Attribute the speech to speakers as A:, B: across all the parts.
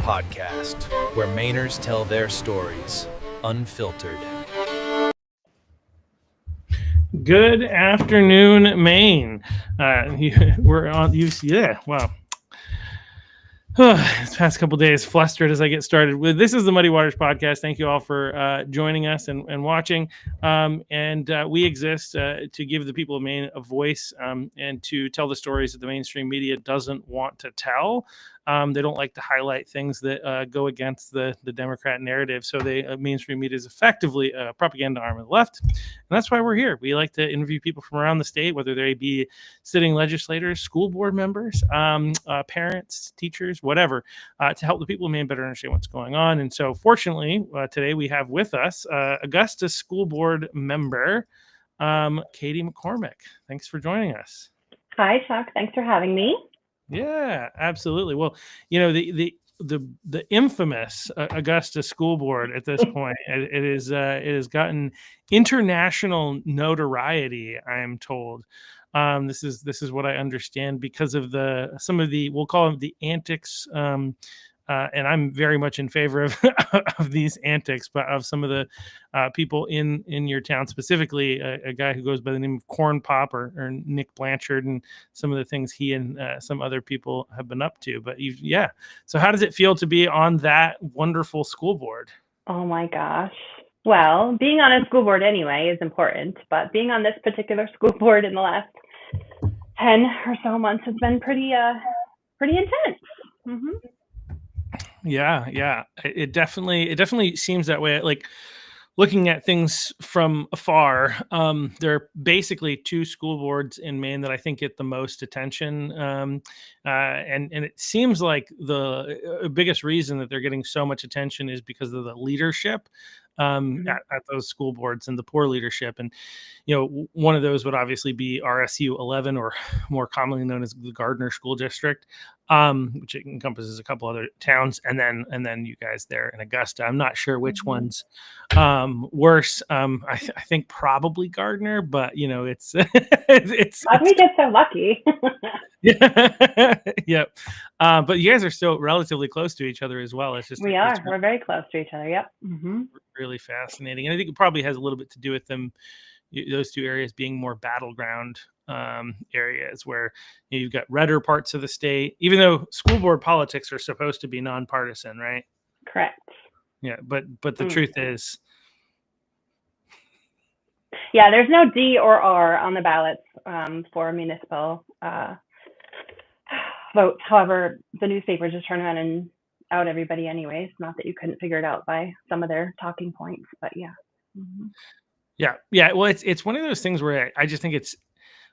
A: podcast, where Mainers tell their stories unfiltered.
B: Good afternoon, Maine. We're on UC. Yeah, wow. This past couple days, flustered as I get started with. This is the Muddy Waters podcast. Thank you all for joining us and watching. We exist to give the people of Maine a voice and to tell the stories that the mainstream media doesn't want to tell. They don't like to highlight things that go against the Democrat narrative. So the mainstream media is effectively a propaganda arm of the left. And that's why we're here. We like to interview people from around the state, whether they be sitting legislators, school board members, parents, teachers, whatever, to help the people of Maine better understand what's going on. And so fortunately, today we have with us Augusta School Board member, Katie McCormack. Thanks for joining us.
C: Hi, Chuck. Thanks for having me.
B: Yeah, absolutely. Well, you know, the infamous Augusta School Board at this point, it has gotten international notoriety, I am told. This is what I understand because of some of the, we'll call them the antics, and I'm very much in favor of of these antics, but of some of the people in your town, specifically a guy who goes by the name of Corn Pop or Nick Blanchard, and some of the things he and some other people have been up to. But yeah, so how does it feel to be on that wonderful school board?
C: Oh my gosh. Well, being on a school board anyway is important, but being on this particular school board in the last 10 or so months has been pretty intense. Mm-hmm.
B: Yeah. It definitely seems that way. Like looking at things from afar, there are basically two school boards in Maine that I think get the most attention. And it seems like the biggest reason that they're getting so much attention is because of the leadership at those school boards and the poor leadership. And, you know, one of those would obviously be RSU 11, or more commonly known as the Gardner School District, which encompasses a couple other towns. And then you guys there in Augusta. I'm not sure which one's worse. I think probably Gardner, but you know, it's
C: How do we get so lucky?
B: Yeah. Yep. But you guys are still relatively close to each other as well. It's just
C: we're very close to each other. Yep.
B: Really fascinating. And I think it probably has a little bit to do with those two areas being more battleground areas where you've got redder parts of the state, even though school board politics are supposed to be nonpartisan, right?
C: Correct.
B: Yeah, but the truth is,
C: yeah, there's no D or R on the ballots for municipal votes. However, the newspapers just turn around and out everybody anyways. Not that you couldn't figure it out by some of their talking points, but yeah.
B: Yeah. Well, it's one of those things where I just think it's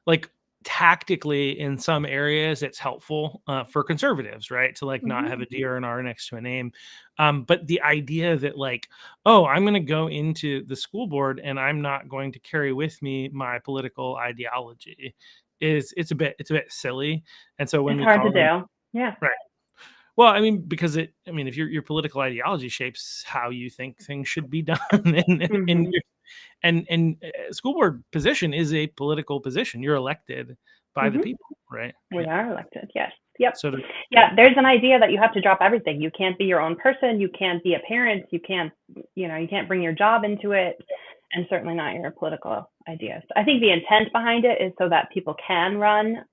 B: like tactically in some areas it's helpful for conservatives, right, to like not have a D or an R next to a name. But the idea that like, oh, I'm going to go into the school board and I'm not going to carry with me my political ideology it's a bit silly. And so when
C: it's hard to do. Yeah.
B: Right. Well, I mean, because if your political ideology shapes how you think things should be done, and school board position is a political position. You're elected by the people, right?
C: We are elected. Yes. Yep.
B: So
C: there's an idea that you have to drop everything. You can't be your own person. You can't be a parent. You can't bring your job into it, and certainly not your political ideas. I think the intent behind it is so that people can run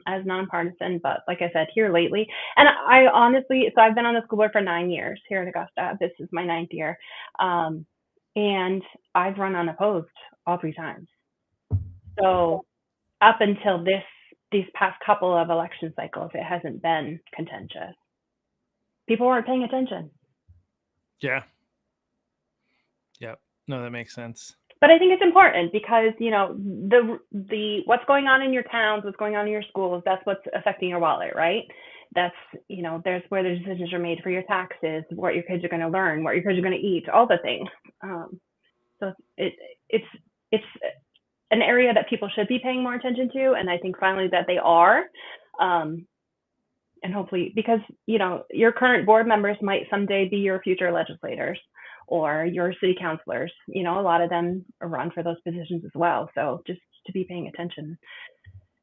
C: as nonpartisan. But like I said, here lately, and I honestly, so I've been on the school board for 9 years here in Augusta. This is my 9th year. And I've run unopposed all 3 times. So up until these past couple of election cycles, it hasn't been contentious. People weren't paying attention.
B: Yeah. No, that makes sense.
C: But I think it's important because, you know, the what's going on in your towns, what's going on in your schools, that's what's affecting your wallet, right? That's, you know, there's where the decisions are made for your taxes, what your kids are going to learn, what your kids are going to eat, all the things. So it's an area that people should be paying more attention to. And I think finally that they are. And hopefully, because, you know, your current board members might someday be your future legislators or your city councilors. You know, a lot of them run for those positions as well. So just to be paying attention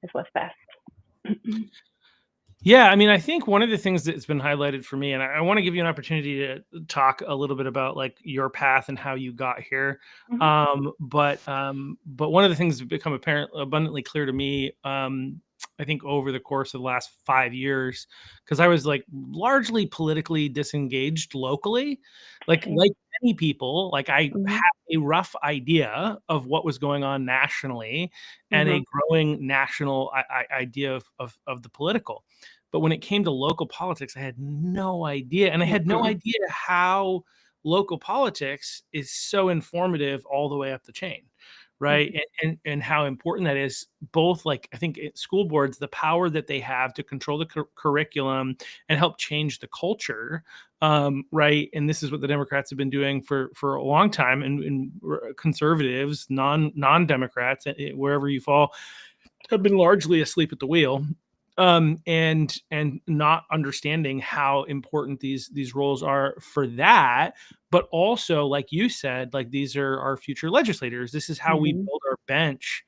C: is what's best.
B: Yeah, I mean, I think one of the things that's been highlighted for me, and I want to give you an opportunity to talk a little bit about like your path and how you got here.
C: Mhm.
B: But one of the things that's become abundantly clear to me, I think over the course of the last 5 years, because I was like largely politically disengaged locally,
C: Same.
B: like many people, like I
C: Mhm.
B: had a rough idea of what was going on nationally and a
C: Mhm.
B: growing national idea of the political. But when it came to local politics, I had no idea. And I had no
C: Mhm.
B: idea how local politics is so informative all the way up the chain. Right.
C: Mhm.
B: And how important that is, both like I think school boards, the power that they have to control the curriculum and help change the culture. Right. And this is what the Democrats have been doing for a long time. And conservatives, non-Democrats, wherever you fall, have been largely asleep at the wheel, and not understanding how important these roles are for that. But also, like you said, like these are our future legislators. This is how we
C: Mhm.
B: build our bench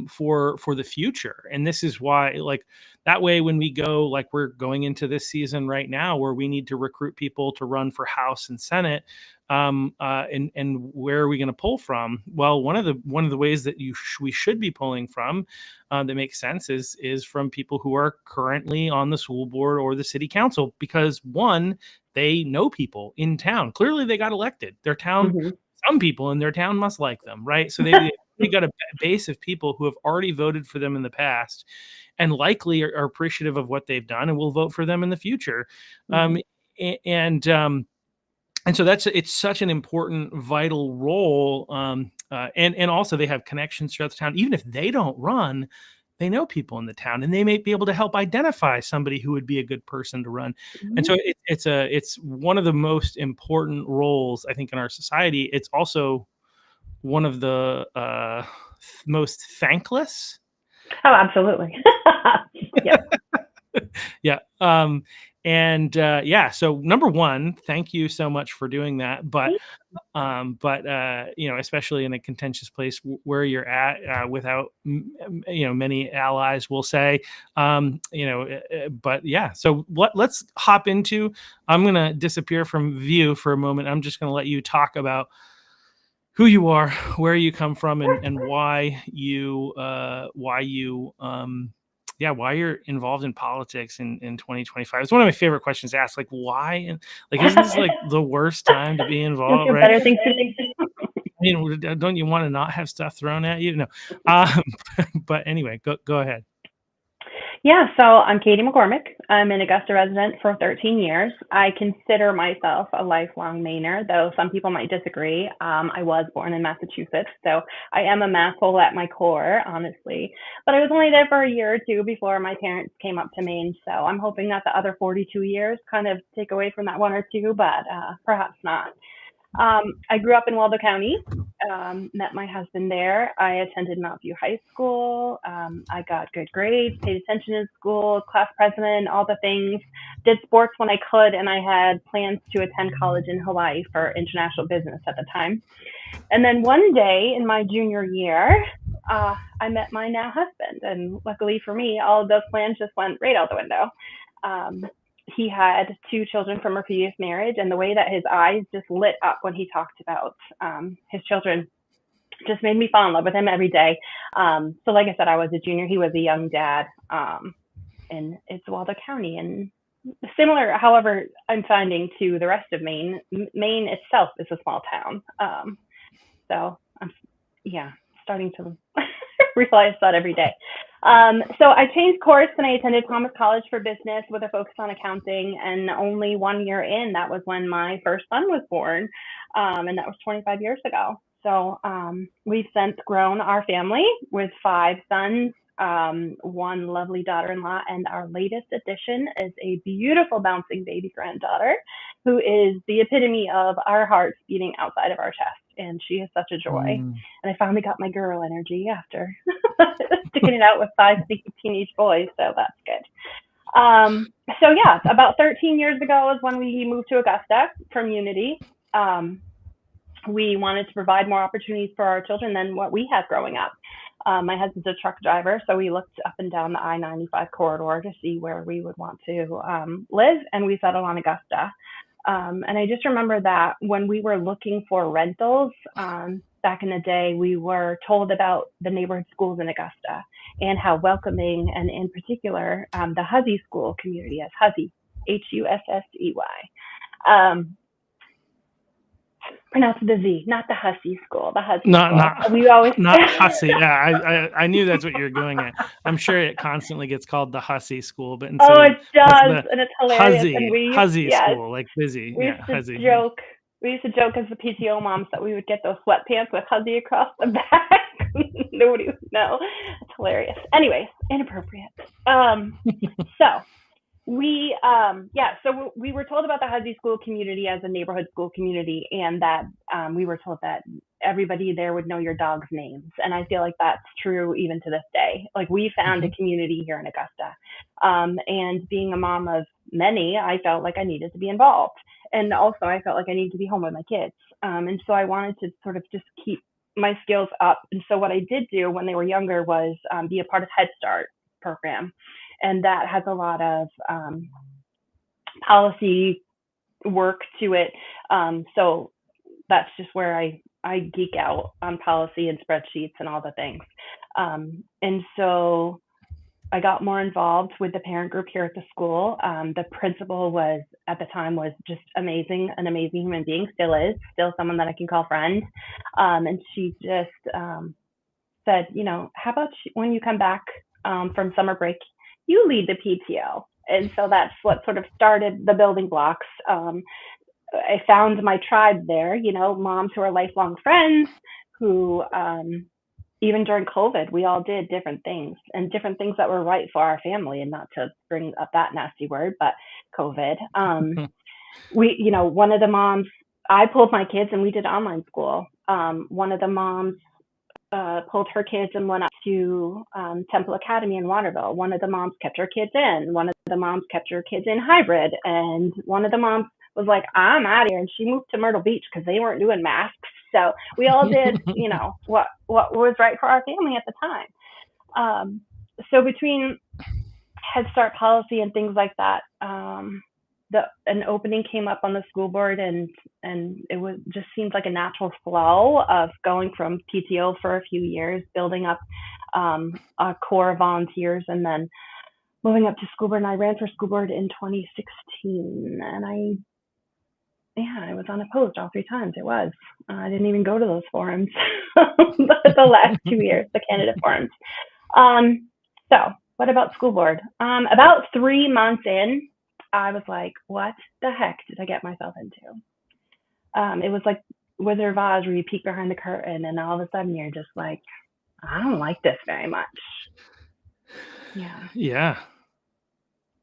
B: for the future. And this is why, like that way, when we go, like we're going into this season right now, where we need to recruit people to run for House and Senate, and where are we going to pull from? Well, one of the ways that we should be pulling from, that makes sense, is from people who are currently on the school board or the city council, because one, they know people in town. Clearly, they got elected. Their town,
C: Mhm.
B: some people in their town must like them, right? So they got a base of people who have already voted for them in the past, and likely are appreciative of what they've done and will vote for them in the future. Um,
C: Mhm.
B: a- and um, and so it's such an important, vital role. And also they have connections throughout the town. Even if they don't run, they know people in the town, and they may be able to help identify somebody who would be a good person to run. And
C: Mhm.
B: so it's one of the most important roles, I think, in our society. It's also one of the most thankless.
C: Oh, absolutely. Yep.
B: Yeah. And yeah. So number one, thank you so much for doing that. But especially in a contentious place where you're at, without many allies, will say. But yeah, so let's hop into. I'm gonna disappear from view for a moment. I'm just gonna let you talk about who you are, where you come from, and why you're involved in politics in 2025. It's one of my favorite questions to ask. Like, why? And like, isn't this like the worst time to be
C: Don't
B: involved,
C: you have
B: right?
C: better things to do?
B: I mean, don't you want to not have stuff thrown at you? No. But anyway, go ahead.
C: Yeah, so I'm Katie McCormick. I'm an Augusta resident for 13 years. I consider myself a lifelong Mainer, though some people might disagree. I was born in Massachusetts, so I am a masshole at my core, honestly. But I was only there for a year or two before my parents came up to Maine, so I'm hoping that the other 42 years kind of take away from that one or two, but perhaps not. I grew up in Waldo County, met my husband there. I attended Mount View High School. I got good grades, paid attention in school, class president, all the things. Did sports when I could, and I had plans to attend college in Hawaii for international business at the time. And then one day in my junior year, I met my now husband, and luckily for me, all of those plans just went right out the window. Um, he had two children from a previous marriage, and the way that his eyes just lit up when he talked about his children just made me fall in love with him every day. So, like I said, I was a junior; he was a young dad, and it's Waldo County. And similar, however, I'm finding to the rest of Maine. Maine itself is a small town, so I'm yeah starting to realize that every day. So I changed course and I attended Thomas College for Business with a focus on accounting. And only 1 year in, that was when my first son was born. And that was 25 years ago. So we've since grown our family with 5 sons, one lovely daughter-in-law, and our latest addition is a beautiful bouncing baby granddaughter who is the epitome of our hearts beating outside of our chest. And she is such a joy.
B: Mm.
C: And I finally got my girl energy after sticking it out with 5 teenage boys, so that's good. So yeah, about 13 years ago is when we moved to Augusta from Unity. We wanted to provide more opportunities for our children than what we had growing up. My husband's a truck driver, so we looked up and down the I-95 corridor to see where we would want to live, and we settled on Augusta. And I just remember that when we were looking for rentals back in the day, we were told about the neighborhood schools in Augusta and how welcoming, and in particular, the Hussey school community as Hussey, Hussey. Pronounce the Z, not the Hussey school, the Hussey school. We always
B: not Hussey. Yeah, I knew that's what you're going at. I'm sure it constantly gets called the Hussey school, but instead
C: it does, and it's hilarious.
B: Hussey school, like busy.
C: We used to joke. We used to joke as the PTO moms that we would get those sweatpants with Hussey across the back. Nobody would know. It's hilarious. Anyways, inappropriate. So we were told about the Hussey school community as a neighborhood school community, and that we were told that everybody there would know your dog's names. And I feel like that's true even to this day. Like, we found a community here in Augusta. And being a mom of many, I felt like I needed to be involved. And also I felt like I needed to be home with my kids. And so I wanted to sort of just keep my skills up. And so what I did do when they were younger was be a part of Head Start program. And that has a lot of policy work to it. So that's just where I geek out on policy and spreadsheets and all the things. And so I got more involved with the parent group here at the school. The principal at the time was just amazing, an amazing human being, still someone that I can call friend. And she just said, how about when you come back from summer break, you lead the PTO. And so that's what sort of started the building blocks. I found my tribe there, moms who are lifelong friends who, even during COVID, we all did different things that were right for our family, and not to bring up that nasty word, but COVID. One of the moms, I pulled my kids and we did online school. One of the moms pulled her kids and went up to Temple Academy in Waterville. One of the moms kept her kids in. One of the moms kept her kids in hybrid. And one of the moms was like, I'm out of here. And she moved to Myrtle Beach because they weren't doing masks. So we all did, what was right for our family at the time. So between Head Start policy and things like that, an opening came up on the school board, and it just seemed like a natural flow of going from PTO for a few years, building up a core of volunteers, and then moving up to school board. And I ran for school board in 2016, and I was unopposed all 3 times. I didn't even go to those forums the last 2 years, the candidate forums. So what about school board? About 3 months in, I was like, what the heck did I get myself into? It was like Wizard of Oz, where you peek behind the curtain and all of a sudden you're just like, I don't like this very much. Yeah.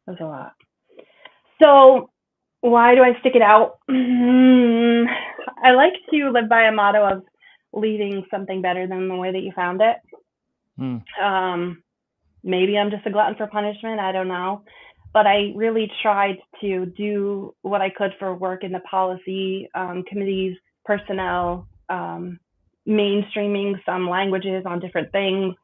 C: It was a lot. So why do I stick it out? I like to live by a motto of leaving something better than the way that you found it. Maybe I'm just a glutton for punishment. I don't know. But I really tried to do what I could for work in the policy committees, personnel, mainstreaming some languages on different things,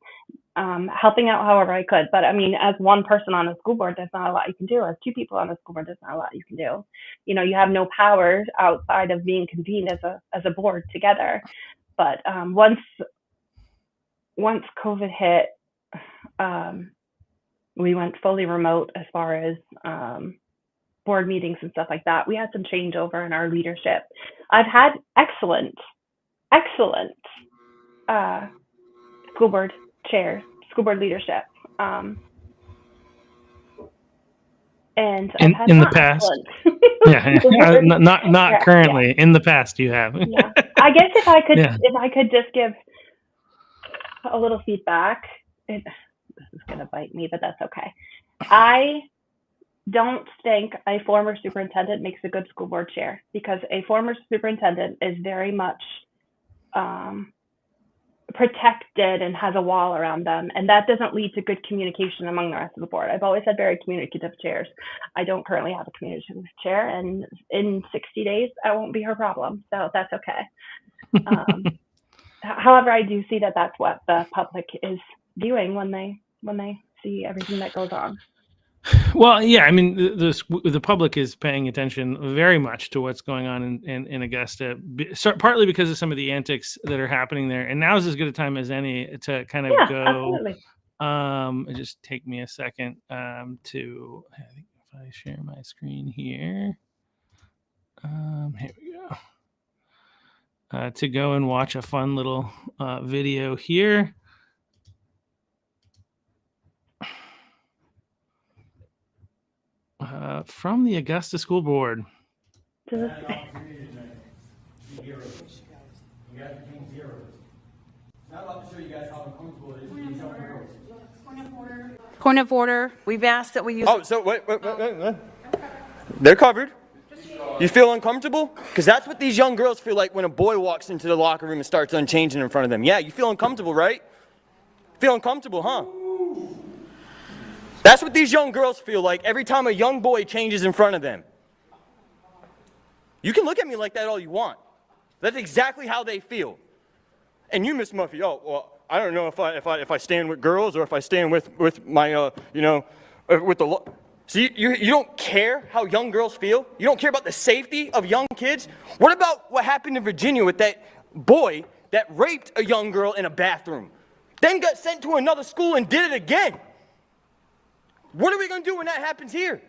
C: helping out however I could. But I mean, as one person on a school board, there's not a lot you can do. As 2 people on a school board, there's not a lot you can do. You have no power outside of being convened as a board together. But once COVID hit, we went fully remote as far as board meetings and stuff like that. We had some changeover in our leadership. I've had excellent school board chairs, school board leadership. And I've had
B: in the past, not currently. In the past, you have.
C: I guess if I could just give a little feedback. This is going to bite me, but that's okay. I don't think a former superintendent makes a good school board chair, because a former superintendent is very much protected and has a wall around them, and that doesn't lead to good communication among the rest of the board. I've always had very communicative chairs. I don't currently have a communicative chair, and in 60 days, I won't be her problem, so that's okay. However, I do see that that's what the public is viewing when they see everything that goes on.
B: Well, yeah, I mean, the public is paying attention very much to what's going on in Augusta, partly because of some of the antics that are happening there. And now is as good a time as any to kind of go.
C: Absolutely.
B: Just take me a second to, I think if I share my screen here, here we go. To go and watch a fun little video here. From the Augusta School Board.
D: You guys became zeros. Now I'm about to show you guys how uncomfortable it is to be young girls.
E: Point of order. We've asked that we use.
D: Oh, so wait. They're covered. You feel uncomfortable? Because that's what these young girls feel like when a boy walks into the locker room and starts unchanging in front of them. Yeah, you feel uncomfortable, right? Feel uncomfortable, huh? That's what these young girls feel like every time a young boy changes in front of them. You can look at me like that all you want. That's exactly how they feel. And you, Miss Muffy, oh, well, I don't know if I stand with girls or if I stand with my, with the. So you don't care how young girls feel? You don't care about the safety of young kids? What about what happened in Virginia with that boy that raped a young girl in a bathroom, then got sent to another school and did it again? What are we going to do when that happens here?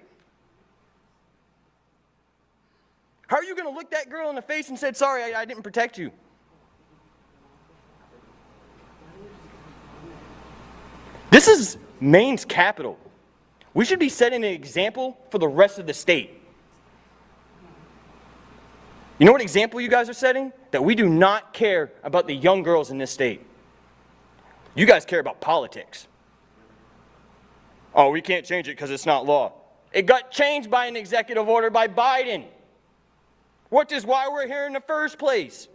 D: How are you going to look that girl in the face and say, sorry, I didn't protect you? This is Maine's capital. We should be setting an example for the rest of the state. You know what example you guys are setting? That we do not care about the young girls in this state. You guys care about politics. Oh, we can't change it because it's not law. It got changed by an executive order by Biden, which is why we're here in the first place.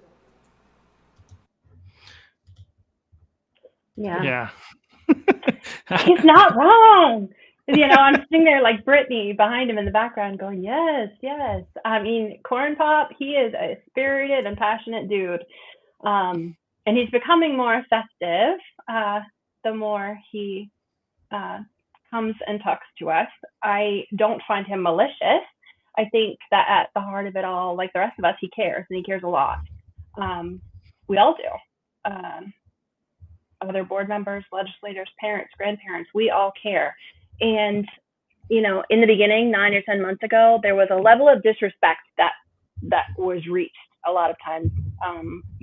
C: Yeah. He's not wrong. I'm sitting there like Brittany behind him in the background going, yes, yes. I mean, Corn Pop, he is a spirited and passionate dude. And he's becoming more festive the more he comes and talks to us. I don't find him malicious. I think that at the heart of it all, like the rest of us, he cares, and he cares a lot. We all do. Other board members, legislators, parents, grandparents, we all care. And, in the beginning, 9 or 10 months ago, there was a level of disrespect that was reached a lot of times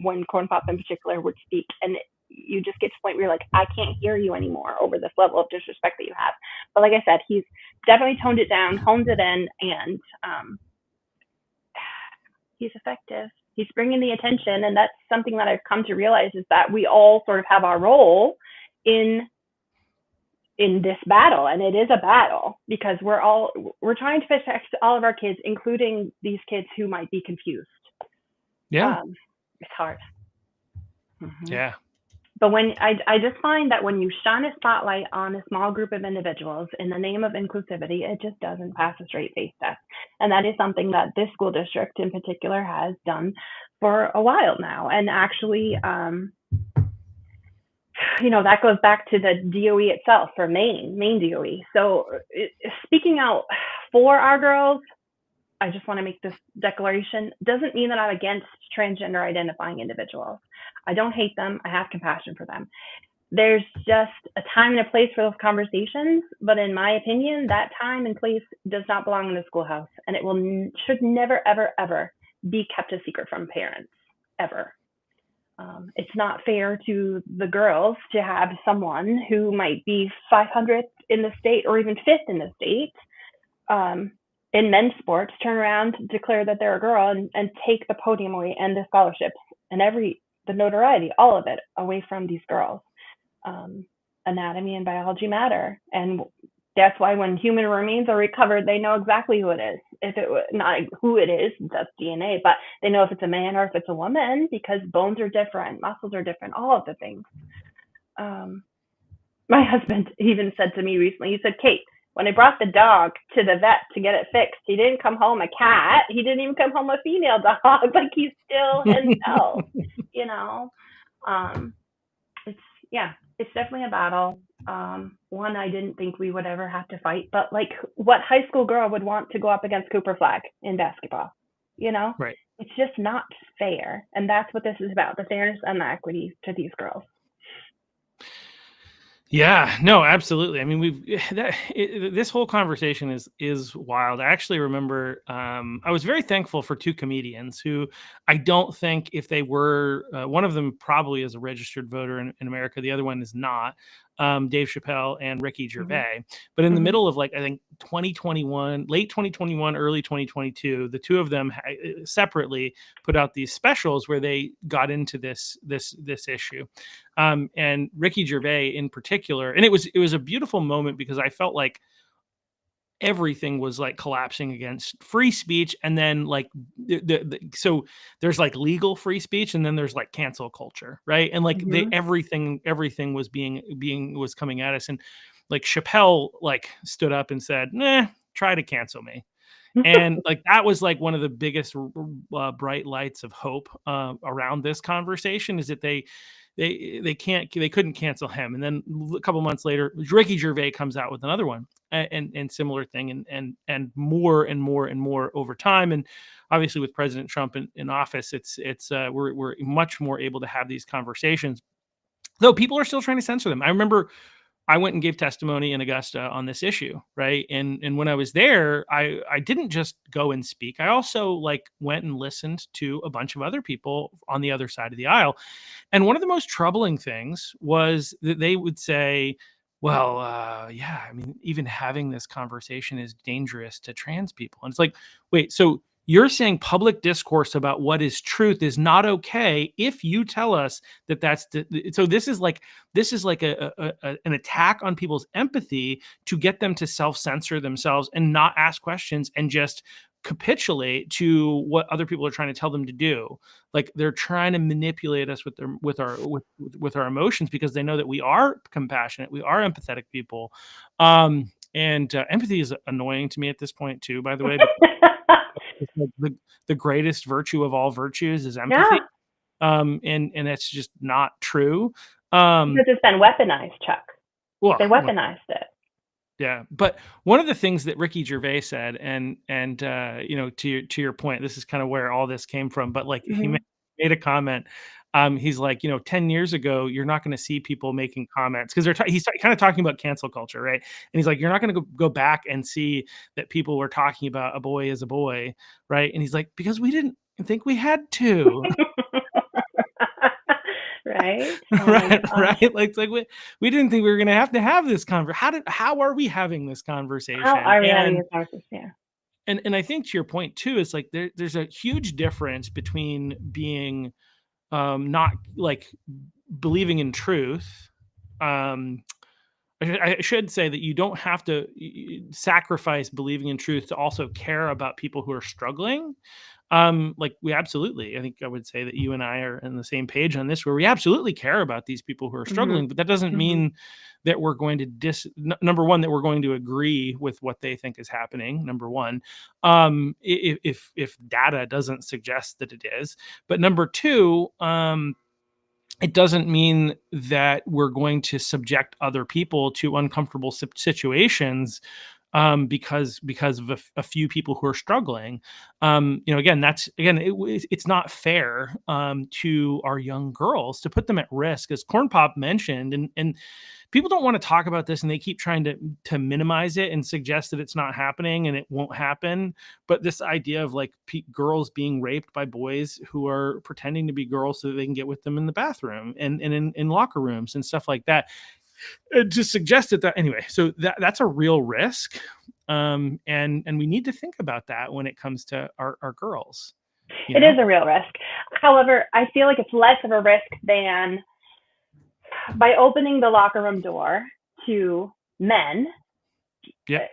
C: when Corn Pop in particular would speak. And you just get to the point where you're like, I can't hear you anymore over this level of disrespect that you have. But like I said, he's definitely toned it down, honed it in, and he's effective. He's bringing the attention, and that's something that I've come to realize is that we all sort of have our role in this battle, and it is a battle because we're trying to protect all of our kids, including these kids who might be confused.
B: Yeah,
C: it's hard. Mm-hmm.
B: Yeah.
C: But when I just find that when you shine a spotlight on a small group of individuals in the name of inclusivity, it just doesn't pass a straight face test. And that is something that this school district in particular has done for a while now. And actually, that goes back to the DOE itself for Maine DOE. So speaking out for our girls, I just want to make this declaration, doesn't mean that I'm against transgender identifying individuals. I don't hate them. I have compassion for them. There's just a time and a place for those conversations, but in my opinion, that time and place does not belong in the schoolhouse, and it should never, ever, ever be kept a secret from parents, ever. It's not fair to the girls to have someone who might be 500th in the state or even 5th in the state in men's sports turn around, declare that they're a girl, and take the podium away and the scholarships and the notoriety, all of it, away from these girls. Anatomy and biology matter, and that's why when human remains are recovered, they know exactly who it is. If it not who it is, that's DNA, but they know if it's a man or if it's a woman because bones are different, muscles are different, all of the things. My husband even said to me recently, he said, Kate, when I brought the dog to the vet to get it fixed, he didn't come home a cat. He didn't even come home a female dog. Like he's still himself, It's, yeah, it's definitely a battle. One I didn't think we would ever have to fight, but like, what high school girl would want to go up against Cooper Flag in basketball? You know,
B: Right.
C: it's just not fair. And that's what this is about, the fairness and the equity to these girls.
B: Yeah, no, absolutely. I mean, this whole conversation is wild. I actually remember I was very thankful for two comedians who I don't think, if they were, one of them probably is a registered voter in America, the other one is not, Dave Chappelle and Ricky Gervais. But in the middle of, like, I think 2021, late 2021, early 2022, the two of them separately put out these specials where they got into this issue. And Ricky Gervais in particular, and it was a beautiful moment because I felt like everything was like collapsing against free speech, and then like so there's like legal free speech, and then there's like cancel culture, right? And like everything was coming at us, and like Chappelle like stood up and said, "Nah, try to cancel me." And like that was like one of the biggest bright lights of hope around this conversation, is that they couldn't cancel him. And then a couple months later, Ricky Gervais comes out with another one and similar thing, and more and more and more over time. And obviously with President Trump in office, we're much more able to have these conversations, though people are still trying to censor them. I remember I went and gave testimony in Augusta on this issue, right? And when I was there, I didn't just go and speak. I also like went and listened to a bunch of other people on the other side of the aisle. And one of the most troubling things was that they would say, well, yeah, I mean, even having this conversation is dangerous to trans people. And it's like, wait, so you're saying public discourse about what is truth is not okay if you tell us that that's so this is like an attack on people's empathy to get them to self-censor themselves and not ask questions and just capitulate to what other people are trying to tell them to do. Like they're trying to manipulate us with our emotions, because they know that we are compassionate, we are empathetic people. And empathy is annoying to me at this point too, by the way. It's like the greatest virtue of all virtues is empathy. Yeah. And that's just not true.
C: Because it's been weaponized, Chuck. Well, they weaponized it.
B: Yeah. But one of the things that Ricky Gervais said, and you know, to your point, this is kind of where all this came from, but like he made a comment. He's like, you know, 10 years ago, you're not going to see people making comments, because he's kind of talking about cancel culture, right? And he's like, you're not going to go back and see that people were talking about a boy is a boy, right? And he's like, because we didn't think we had to.
C: Right.
B: Right. Like we didn't think we were going to have this conversation. How are we having this conversation?
C: How are we having this conversation? Yeah.
B: And I think to your point too, it's like there's a huge difference between being not like believing in truth. I should say that you don't have to sacrifice believing in truth to also care about people who are struggling. Like we absolutely, I think I would say that you and I are on the same page on this, where we absolutely care about these people who are struggling, but that doesn't mean that we're going to number one, that we're going to agree with what they think is happening. Number one, if data doesn't suggest that it is, but number two, it doesn't mean that we're going to subject other people to uncomfortable situations because of a few people who are struggling. You know, again, it's not fair to our young girls to put them at risk, as Corn Pop mentioned, and people don't want to talk about this, and they keep trying to minimize it and suggest that it's not happening and it won't happen. But this idea of like girls being raped by boys who are pretending to be girls so that they can get with them in the bathroom and in locker rooms and stuff like that, to suggest that anyway. So that's a real risk, and we need to think about that when it comes to our girls.
C: It is a real risk. However, I feel like it's less of a risk than by opening the locker room door to men.
B: Yeah.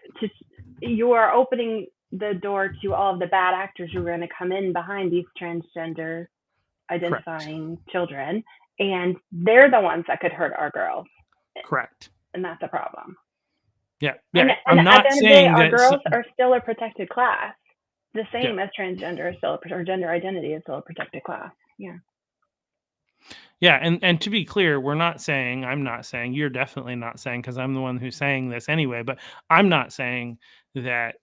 C: You are opening the door to all of the bad actors who are going to come in behind these transgender identifying children, and they're the ones that could hurt our girls.
B: Correct.
C: And that's a problem.
B: Yeah.
C: And
B: I'm not saying
C: our
B: that
C: girls are still a protected class, the same as transgender is still or gender identity is still a protected class. Yeah.
B: Yeah, and to be clear, I'm not saying, you're definitely not saying, because I'm the one who's saying this anyway, but I'm not saying that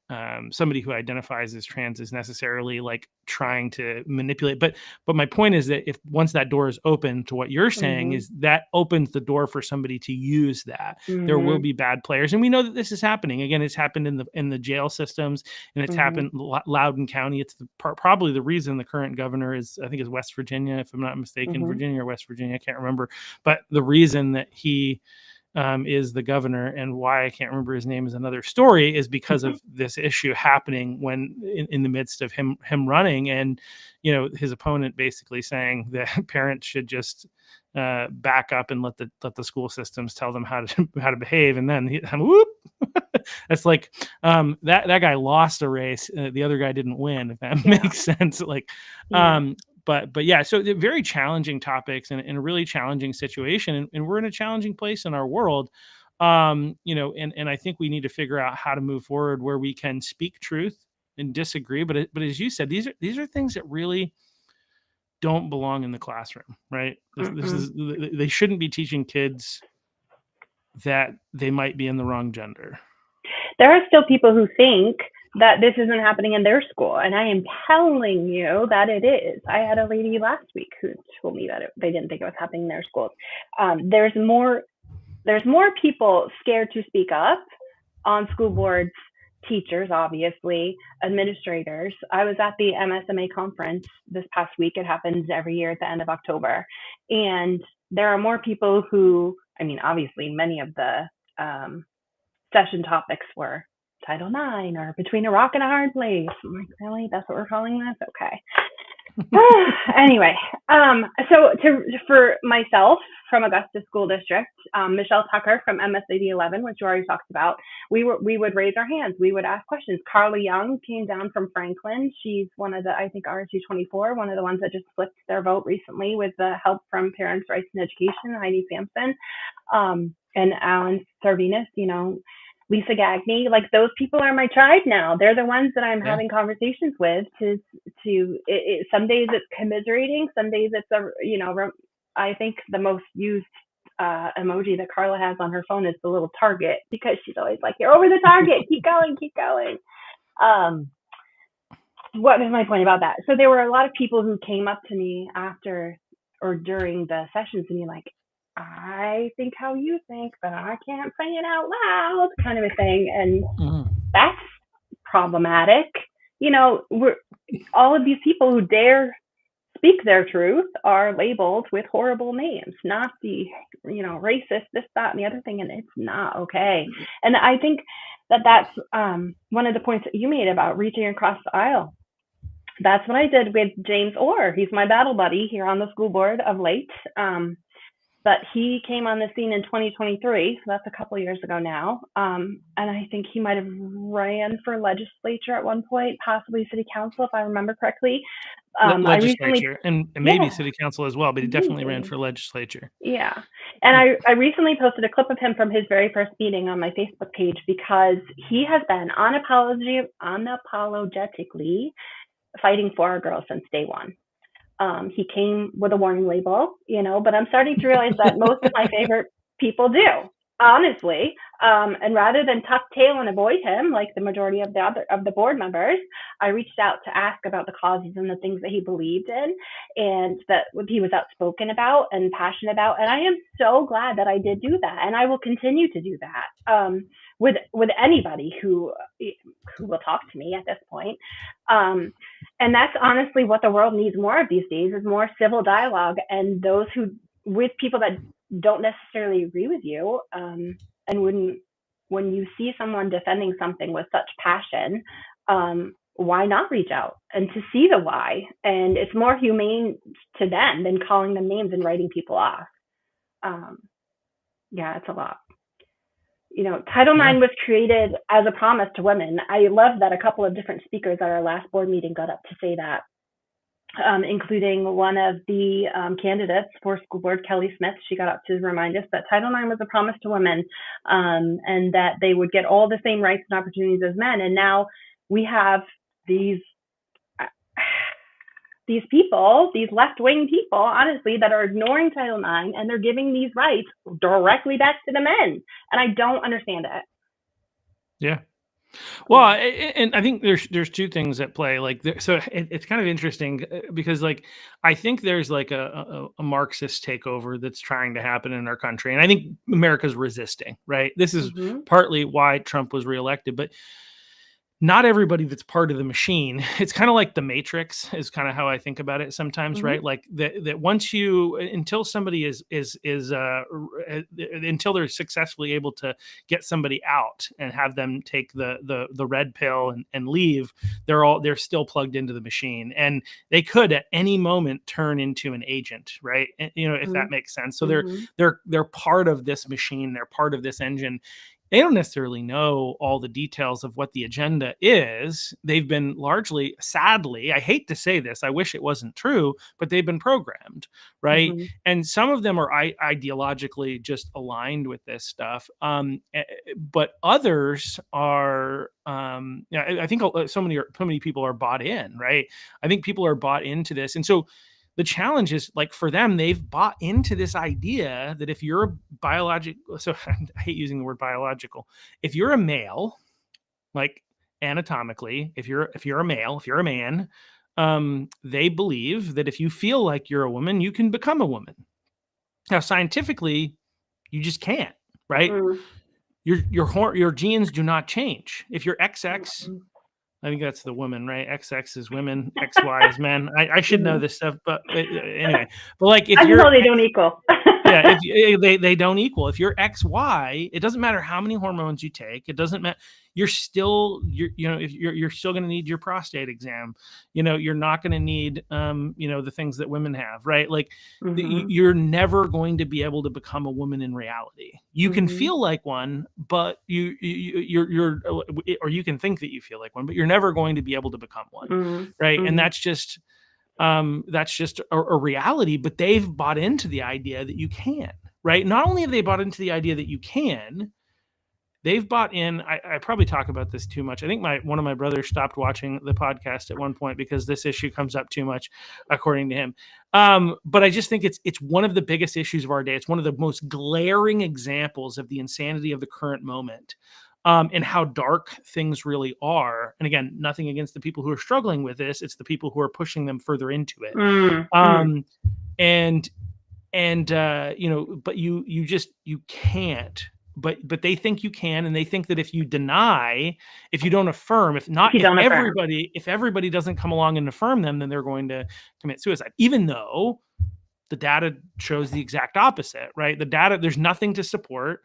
B: somebody who identifies as trans is necessarily like trying to manipulate. But my point is that if once that door is open to what you're saying, is that opens the door for somebody to use that. There will be bad players, and we know that this is happening. Again, it's happened in the jail systems, and it's happened Loudoun County. It's probably the reason the current governor is, I think, is West Virginia, if I'm not mistaken, Virginia or West Virginia, I can't remember. But the reason that he is the governor, and why I can't remember his name is another story, is because of this issue happening when in the midst of him running, and his opponent basically saying that parents should just back up and let the school systems tell them how to behave, and then whoop. That's like that guy lost a race, the other guy didn't win, if that makes sense. Like But yeah, so they're very challenging topics and a really challenging situation, and we're in a challenging place in our world, and I think we need to figure out how to move forward where we can speak truth and disagree, but as you said, these are things that really don't belong in the classroom, right? They shouldn't be teaching kids that they might be in the wrong gender.
C: There are still people who think that this isn't happening in their school, and I am telling you that it is. I had a lady last week who told me that they didn't think it was happening in their schools. There's more people scared to speak up on school boards, teachers, obviously, administrators. I was at the MSMA conference this past week. It happens every year at the end of October, and there are more people who, obviously, many of the session topics were Title IX or Between a Rock and a Hard Place. I'm like, really? That's what we're calling this? Okay. Anyway, so for myself from Augusta School District, Michelle Tucker from MSAD 11, which you already talked about, we would raise our hands. We would ask questions. Carly Young came down from Franklin. She's one of the, I think, RSU24, one of the ones that just flipped their vote recently with the help from Parents, Rights and Education, Heidi Sampson, and Alan Sarvinas, Lisa Gagney. Like, those people are my tribe now. They're the ones that I'm having conversations with. Some days it's commiserating, some days it's I think the most used emoji that Carla has on her phone is the little target, because she's always like, "You're over the target. Keep going, keep going." What is my point about that? So there were a lot of people who came up to me after or during the sessions and be like, "I think how you think, but I can't say it out loud," kind of a thing. And that's problematic. All of these people who dare speak their truth are labeled with horrible names, Nazi, racist, this, that, and the other thing, and it's not okay. And I think that's one of the points that you made about reaching across the aisle. That's what I did with James Orr. He's my battle buddy here on the school board of late. But he came on the scene in 2023, so that's a couple of years ago now. And I think he might have ran for legislature at one point, possibly city council, if I remember correctly.
B: Legislature, and maybe city council as well, but he definitely ran for legislature. Yeah.
C: And I recently posted a clip of him from his very first meeting on my Facebook page, because he has been unapologetically fighting for our girls since day one. He came with a warning label, but I'm starting to realize that most of my favorite people do, honestly. And rather than tuck tail and avoid him, like the majority of the board members, I reached out to ask about the causes and the things that he believed in, and that he was outspoken about and passionate about. And I am so glad that I did do that, and I will continue to do that with anybody who will talk to me at this point. And that's honestly what the world needs more of these days, is more civil dialogue, and those who, with people that don't necessarily agree with you. And when you see someone defending something with such passion, why not reach out and to see the why? And it's more humane to them than calling them names and writing people off. It's a lot. Title IX was created as a promise to women. I love that a couple of different speakers at our last board meeting got up to say that, including one of the candidates for school board, Kelly Smith. She got up to remind us that Title IX was a promise to women, and that they would get all the same rights and opportunities as men. And now we have these these people, these left-wing people, honestly, that are ignoring Title IX, and they're giving these rights directly back to the men. And I don't understand it.
B: Yeah. Well, and I think there's two things at play. So it's kind of interesting because I think there's a Marxist takeover that's trying to happen in our country, and I think America's resisting. Right, this is partly why Trump was reelected, but not everybody that's part of the machine. It's kind of like the Matrix is kind of how I think about it sometimes, right? Like that once until somebody until they're successfully able to get somebody out and have them take the red pill and leave, they're still plugged into the machine, and they could at any moment turn into an agent, right? And, if that makes sense. So they're part of this machine. They're part of this engine. They don't necessarily know all the details of what the agenda is. They've been largely, sadly, I hate to say this, I wish it wasn't true, but they've been programmed, right? And some of them are ideologically just aligned with this stuff. But others are, I think so many people are bought in, right? I think people are bought into this. And so the challenge is for them, they've bought into this idea that if you're a biological, so I hate using the word biological, if you're a male, anatomically, if you're a male, if you're a man, they believe that if you feel like you're a woman, you can become a woman. Now, scientifically, you just can't, right? Your genes do not change. If you're XX, I think that's the woman, right? XX is women, XY is men. I should know this stuff, but anyway. But if you're,
C: they don't equal.
B: yeah, they don't equal. If you're XY, it doesn't matter how many hormones you take. It doesn't matter. You're still going to need your prostate exam. You're not going to need the things that women have, right? You're never going to be able to become a woman in reality. You can feel like one, but you're or you can think that you feel like one, but you're never going to be able to become one, right? And that's just a reality. But they've bought into the idea that you can, right? Not only have they bought into the idea that you can, they've bought in. I probably talk about this too much. I think one of my brothers stopped watching the podcast at one point because this issue comes up too much, according to him. But I just think it's one of the biggest issues of our day. It's one of the most glaring examples of the insanity of the current moment, and how dark things really are. And again, nothing against the people who are struggling with this. It's the people who are pushing them further into it. But you can't. But they think you can, and they think that if you deny, if you don't affirm, if everybody doesn't come along and affirm them, then they're going to commit suicide. Even though the data shows the exact opposite, right? The data, there's nothing to support.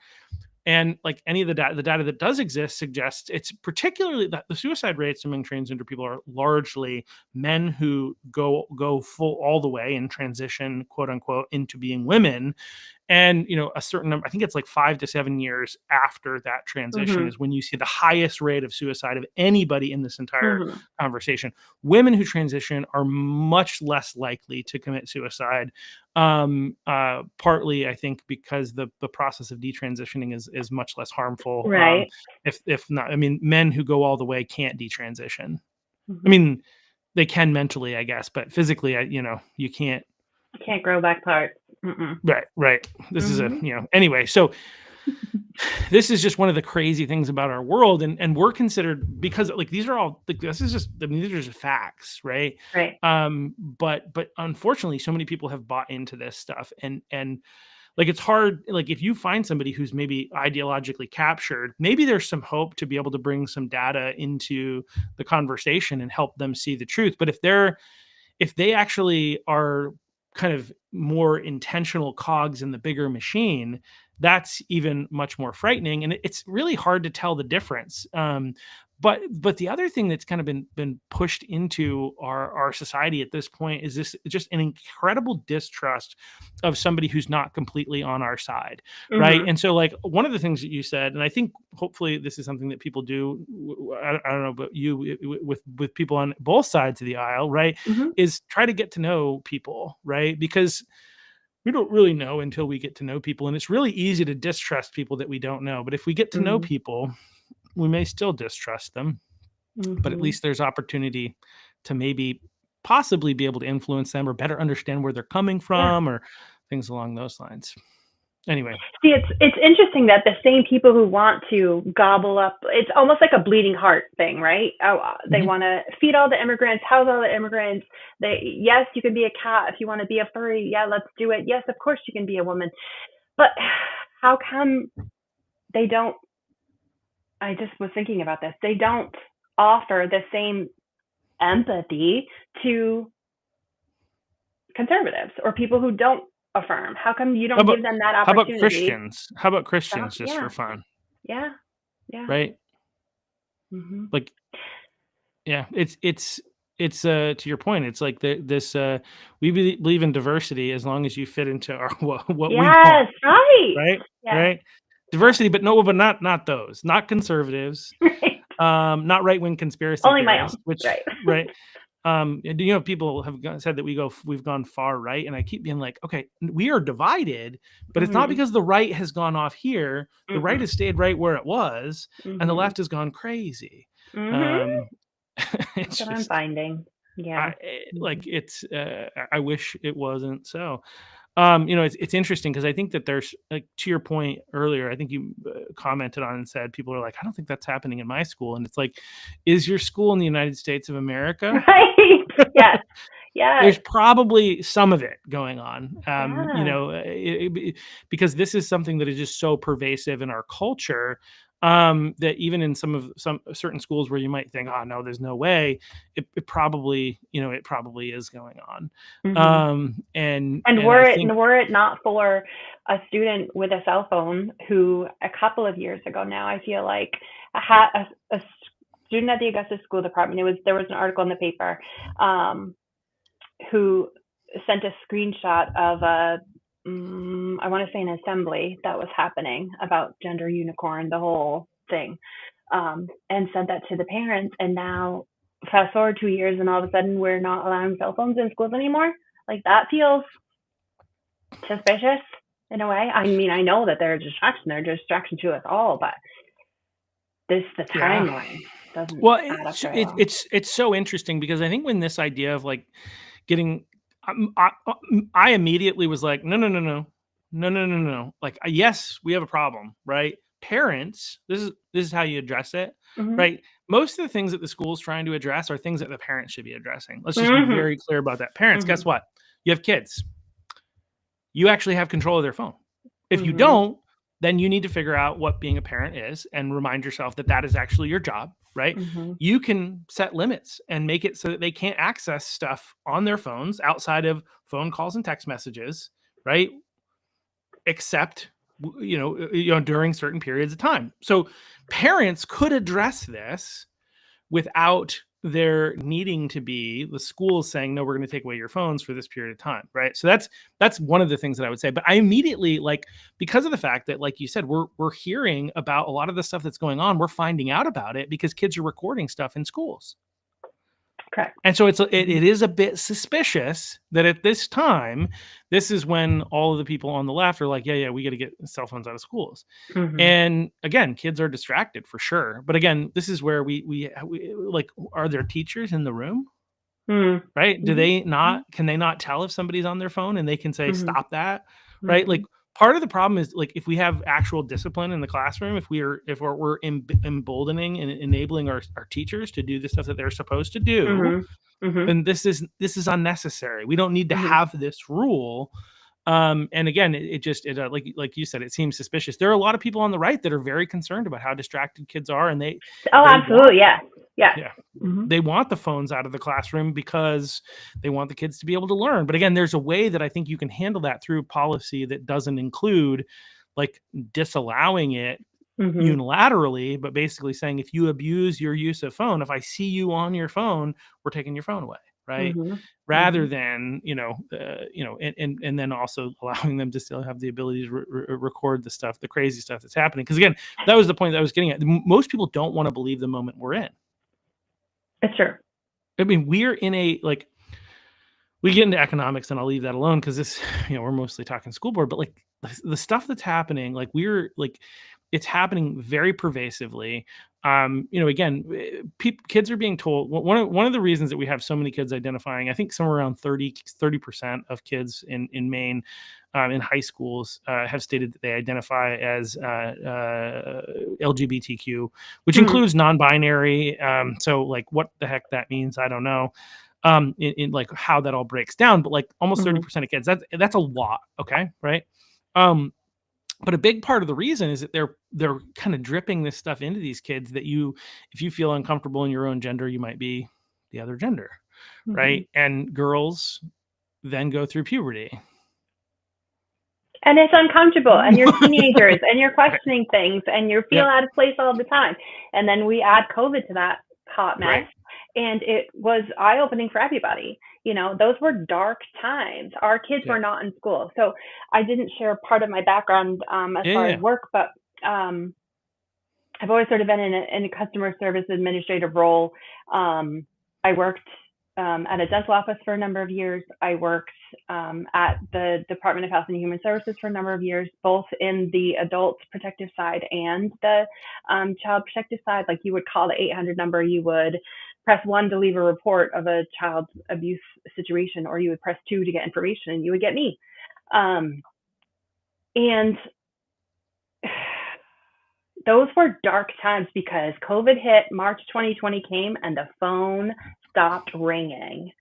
B: And any of the data that does exist suggests it's particularly that the suicide rates among transgender people are largely men who go full all the way and transition, quote unquote, into being women. And, a certain number, I think it's 5 to 7 years after that transition is when you see the highest rate of suicide of anybody in this entire conversation. Women who transition are much less likely to commit suicide. Partly, I think, because the process of detransitioning is much less harmful.
C: Right.
B: If not, men who go all the way can't detransition. They can mentally, I guess, but physically, you can't.
C: You can't grow back parts.
B: Right. This is anyway. So this is just one of the crazy things about our world, and we're considered, because these are all this is just these are just facts, right?
C: Right.
B: But unfortunately, so many people have bought into this stuff, and it's hard. If you find somebody who's maybe ideologically captured, maybe there's some hope to be able to bring some data into the conversation and help them see the truth. But if they actually are kind of more intentional cogs in the bigger machine, that's even much more frightening. And it's really hard to tell the difference. But the other thing that's kind of been pushed into our society at this point is this just an incredible distrust of somebody who's not completely on our side, right? And so one of the things that you said, and I think hopefully this is something that people do, I don't know, but you with people on both sides of the aisle, right, is try to get to know people, right? Because we don't really know until we get to know people, and it's really easy to distrust people that we don't know. But if we get to know people, we may still distrust them, but at least there's opportunity to maybe possibly be able to influence them or better understand where they're coming from or things along those lines. Anyway.
C: See, it's interesting that the same people who want to gobble up, it's almost like a bleeding heart thing, right? They want to feed all the immigrants, house all the immigrants. Yes, you can be a cat if you want to be a furry. Yeah, let's do it. Yes, of course you can be a woman. But how come they don't, I just was thinking about this, they don't offer the same empathy to conservatives or people who don't affirm? How come you don't give them that opportunity?
B: How about Christians? How about Christians just for fun?
C: Yeah.
B: Right.
C: Mm-hmm.
B: Like, yeah, it's to your point. It's like this. We believe in diversity as long as you fit into our what we want.
C: Yes, right.
B: Right.
C: Yes.
B: Right. Diversity, but not those, not conservatives,
C: Right.
B: not right-wing conspiracy
C: Only
B: theorists,
C: my own.
B: right. People have said that we've gone far right, and I keep being like, okay, we are divided, but it's not because the right has gone off here. The right has stayed right where it was, and the left has gone crazy.
C: That's what I'm finding. Yeah,
B: I wish it wasn't so. It's interesting because I think that there's, like, to your point earlier, I think you commented on and said people are like, I don't think that's happening in my school. And it's like, is your school in the United States of America?
C: right. Yes. Yeah.
B: There's probably some of it going on, because this is something that is just so pervasive in our culture, that even in some certain schools where you might think, oh no, there's no way, it probably is going on. And
C: were it not for a student with a cell phone who a couple of years ago now, I feel like had a student at the Augusta School Department, there was an article in the paper, who sent a screenshot of I want to say an assembly that was happening about gender unicorn, the whole thing, and sent that to the parents. And now fast forward 2 years and all of a sudden we're not allowing cell phones in schools anymore. Like, that feels suspicious in a way. I mean, I know that they're a distraction. They're a distraction to us all, but the timeline doesn't add up very well.
B: It's so interesting because I think when this idea of like getting, I immediately was like, no. Like, yes, we have a problem, right? Parents, this is how you address it, right? Most of the things that the school's trying to address are things that the parents should be addressing. Let's just be very clear about that. Parents, guess what? You have kids. You actually have control of their phone. If you don't, then you need to figure out what being a parent is and remind yourself that is actually your job, right? You can set limits and make it so that they can't access stuff on their phones outside of phone calls and text messages, right? Except, during certain periods of time. So parents could address this without there needing to be the schools saying, no, we're going to take away your phones for this period of time, right? So that's one of the things that I would say. But I immediately, like, because of the fact that, like you said, we're hearing about a lot of the stuff that's going on, we're finding out about it because kids are recording stuff in schools.
C: Correct.
B: And so it is a bit suspicious that at this time, this is when all of the people on the left are like, yeah, we got to get cell phones out of schools. And again, kids are distracted for sure. But again, this is where we like, are there teachers in the room? Right? Do they not? Can they not tell if somebody's on their phone and they can say, stop that? Right? Like, part of the problem is, like, if we have actual discipline in the classroom, if we're emboldening and enabling our teachers to do the stuff that they're supposed to do, then this is unnecessary. We don't need to have this rule. And again, like you said, it seems suspicious. There are a lot of people on the right that are very concerned about how distracted kids are, and they
C: absolutely, yeah.
B: They want the phones out of the classroom because they want the kids to be able to learn. But again, there's a way that I think you can handle that through policy that doesn't include, like, disallowing it unilaterally, but basically saying, if you abuse your use of phone, if I see you on your phone, we're taking your phone away. Right. Rather than, and then also allowing them to still have the ability to record the stuff, the crazy stuff that's happening. Because again, that was the point that I was getting at. Most people don't want to believe the moment we're in.
C: It's true.
B: I mean, we're in we get into economics, and I'll leave that alone because this, we're mostly talking school board, but like the stuff that's happening, like, we're like, it's happening very pervasively. Again, kids are being told, one of the reasons that we have so many kids identifying, I think somewhere around 30% of kids in Maine in high schools have stated that they identify as LGBTQ, which includes non-binary. So like what the heck that means, I don't know. In like how that all breaks down, but like almost 30% of kids, that's a lot. Okay. Right. But a big part of the reason is that they're kind of dripping this stuff into these kids that if you feel uncomfortable in your own gender, you might be the other gender, right? And girls then go through puberty.
C: And it's uncomfortable, and you're teenagers, and you're questioning things, and you feel out of place all the time. And then we add COVID to that hot mess. Right. And it was eye-opening for everybody. Those were dark times. Our kids were not in school. So I didn't share part of my background as far as work, but I've always sort of been in a customer service administrative role. I worked at a dental office for a number of years. I worked at the Department of Health and Human Services for a number of years, both in the adult protective side and the child protective side. Like you would call the 800 number, you would press 1 to leave a report of a child abuse situation, or you would press 2 to get information, and you would get me. And those were dark times because COVID hit, March 2020 came, and the phone stopped ringing.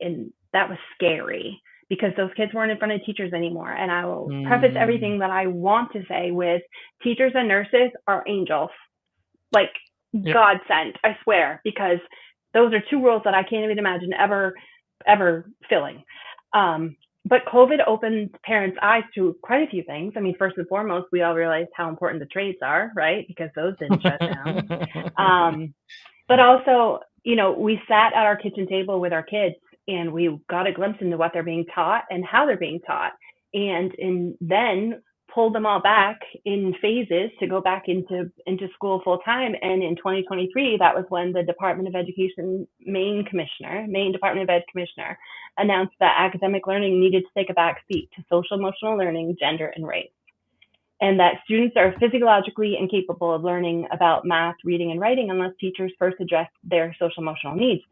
C: And that was scary because those kids weren't in front of teachers anymore. And I will preface everything that I want to say with teachers and nurses are angels, like God sent, I swear, because those are two roles that I can't even imagine ever filling. But COVID opened parents' eyes to quite a few things. I mean, first and foremost, we all realized how important the trades are, right? Because those didn't shut down. But also, we sat at our kitchen table with our kids and we got a glimpse into what they're being taught and how they're being taught. And then pulled them all back in phases to go back into school full time. And in 2023, that was when the Department of Education Maine Department of Ed Commissioner announced that academic learning needed to take a back seat to social emotional learning, gender, and race. And that students are physiologically incapable of learning about math, reading, and writing unless teachers first address their social emotional needs.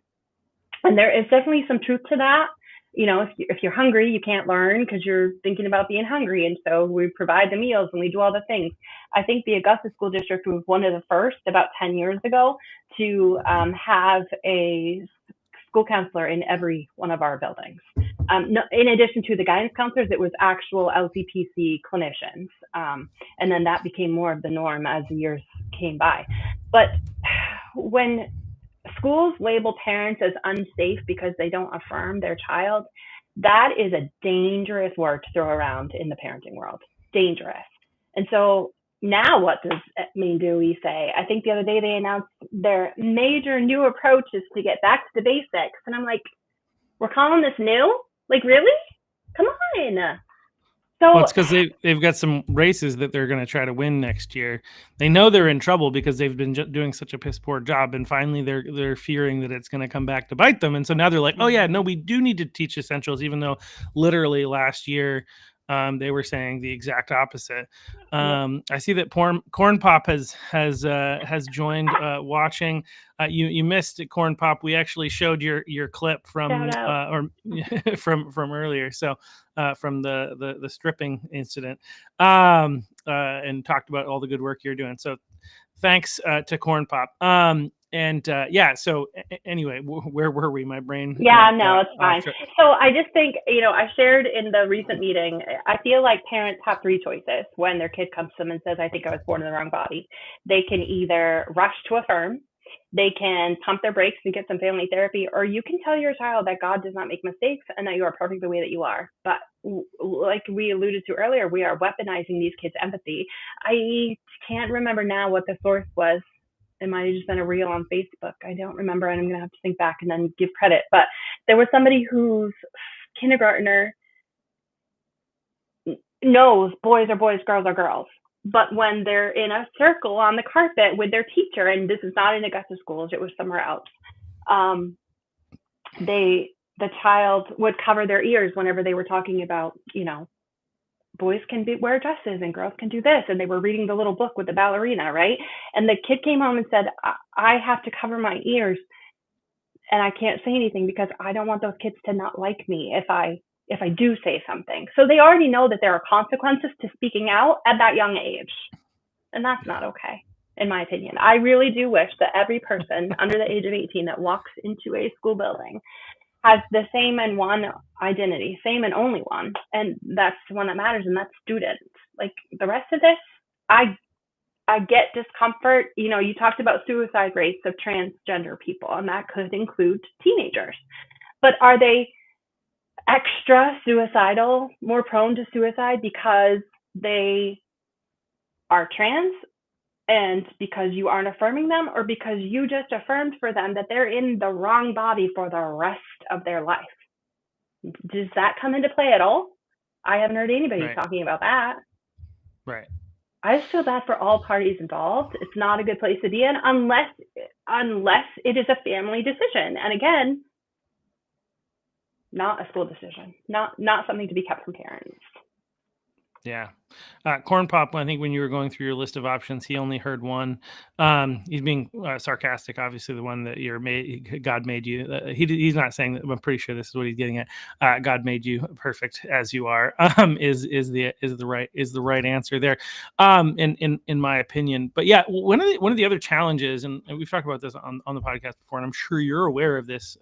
C: And there is definitely some truth to that. If you're hungry, you can't learn because you're thinking about being hungry. And so we provide the meals and we do all the things. I think the Augusta School District was one of the first about 10 years ago to have a school counselor in every one of our buildings. In addition to the guidance counselors, it was actual LCPC clinicians. And then that became more of the norm as the years came by. But when schools label parents as unsafe because they don't affirm their child, that is a dangerous word to throw around in the parenting world. Dangerous. And so now what does Maine DOE say? I think the other day they announced their major new approach is to get back to the basics. And I'm like, we're calling this new? Like, really? Come on. So
B: it's because they've got some races that they're going to try to win next year. They know they're in trouble because they've been doing such a piss poor job, and finally they're fearing that it's going to come back to bite them. And so now they're like, oh yeah, no, we do need to teach essentials, even though literally last year they were saying the exact opposite. I see that Corn Pop has joined watching. You missed it, Corn Pop. We actually showed your clip from from earlier. So from the stripping incident, and talked about all the good work you're doing. So thanks to Corn Pop. So anyway, where were we? My brain.
C: It's fine. So I just think, I shared in the recent meeting, I feel like parents have three choices when their kid comes to them and says, I think I was born in the wrong body. They can either rush to affirm, they can pump their brakes and get some family therapy, or you can tell your child that God does not make mistakes and that you are perfect the way that you are. But like we alluded to earlier, we are weaponizing these kids' empathy. I can't remember now what the source was. It might have just been a reel on Facebook. I don't remember, and I'm going to have to think back and then give credit. But there was somebody whose kindergartner knows boys are boys, girls are girls. But when they're in a circle on the carpet with their teacher, and this is not in Augusta schools, it was somewhere else, the child would cover their ears whenever they were talking about, boys can wear dresses and girls can do this. And they were reading the little book with the ballerina, right? And the kid came home and said, I have to cover my ears and I can't say anything because I don't want those kids to not like me if I do say something. So they already know that there are consequences to speaking out at that young age. And that's not okay, in my opinion. I really do wish that every person under the age of 18 that walks into a school building has the same and one identity, same and only one. And that's the one that matters, and that's students. Like the rest of this, I get discomfort. You know, you talked about suicide rates of transgender people, and that could include teenagers. But are they extra suicidal, more prone to suicide because they are trans and because you aren't affirming them, or because you just affirmed for them that they're in the wrong body for the rest of their life? Does that come into play at all? I haven't heard anybody talking about that.
B: Right.
C: I just feel bad for all parties involved. It's not a good place to be in unless it is a family decision. And again, not a school decision, not something to be kept from parents.
B: Yeah. Corn Pop, I think when you were going through your list of options, he only heard one. He's being sarcastic, obviously, the one that God made you. He's not saying that. I'm pretty sure this is what he's getting at. God made you perfect as you are, is the right answer there, in my opinion. But yeah, one of the other challenges, and we've talked about this on the podcast before, and I'm sure you're aware of this,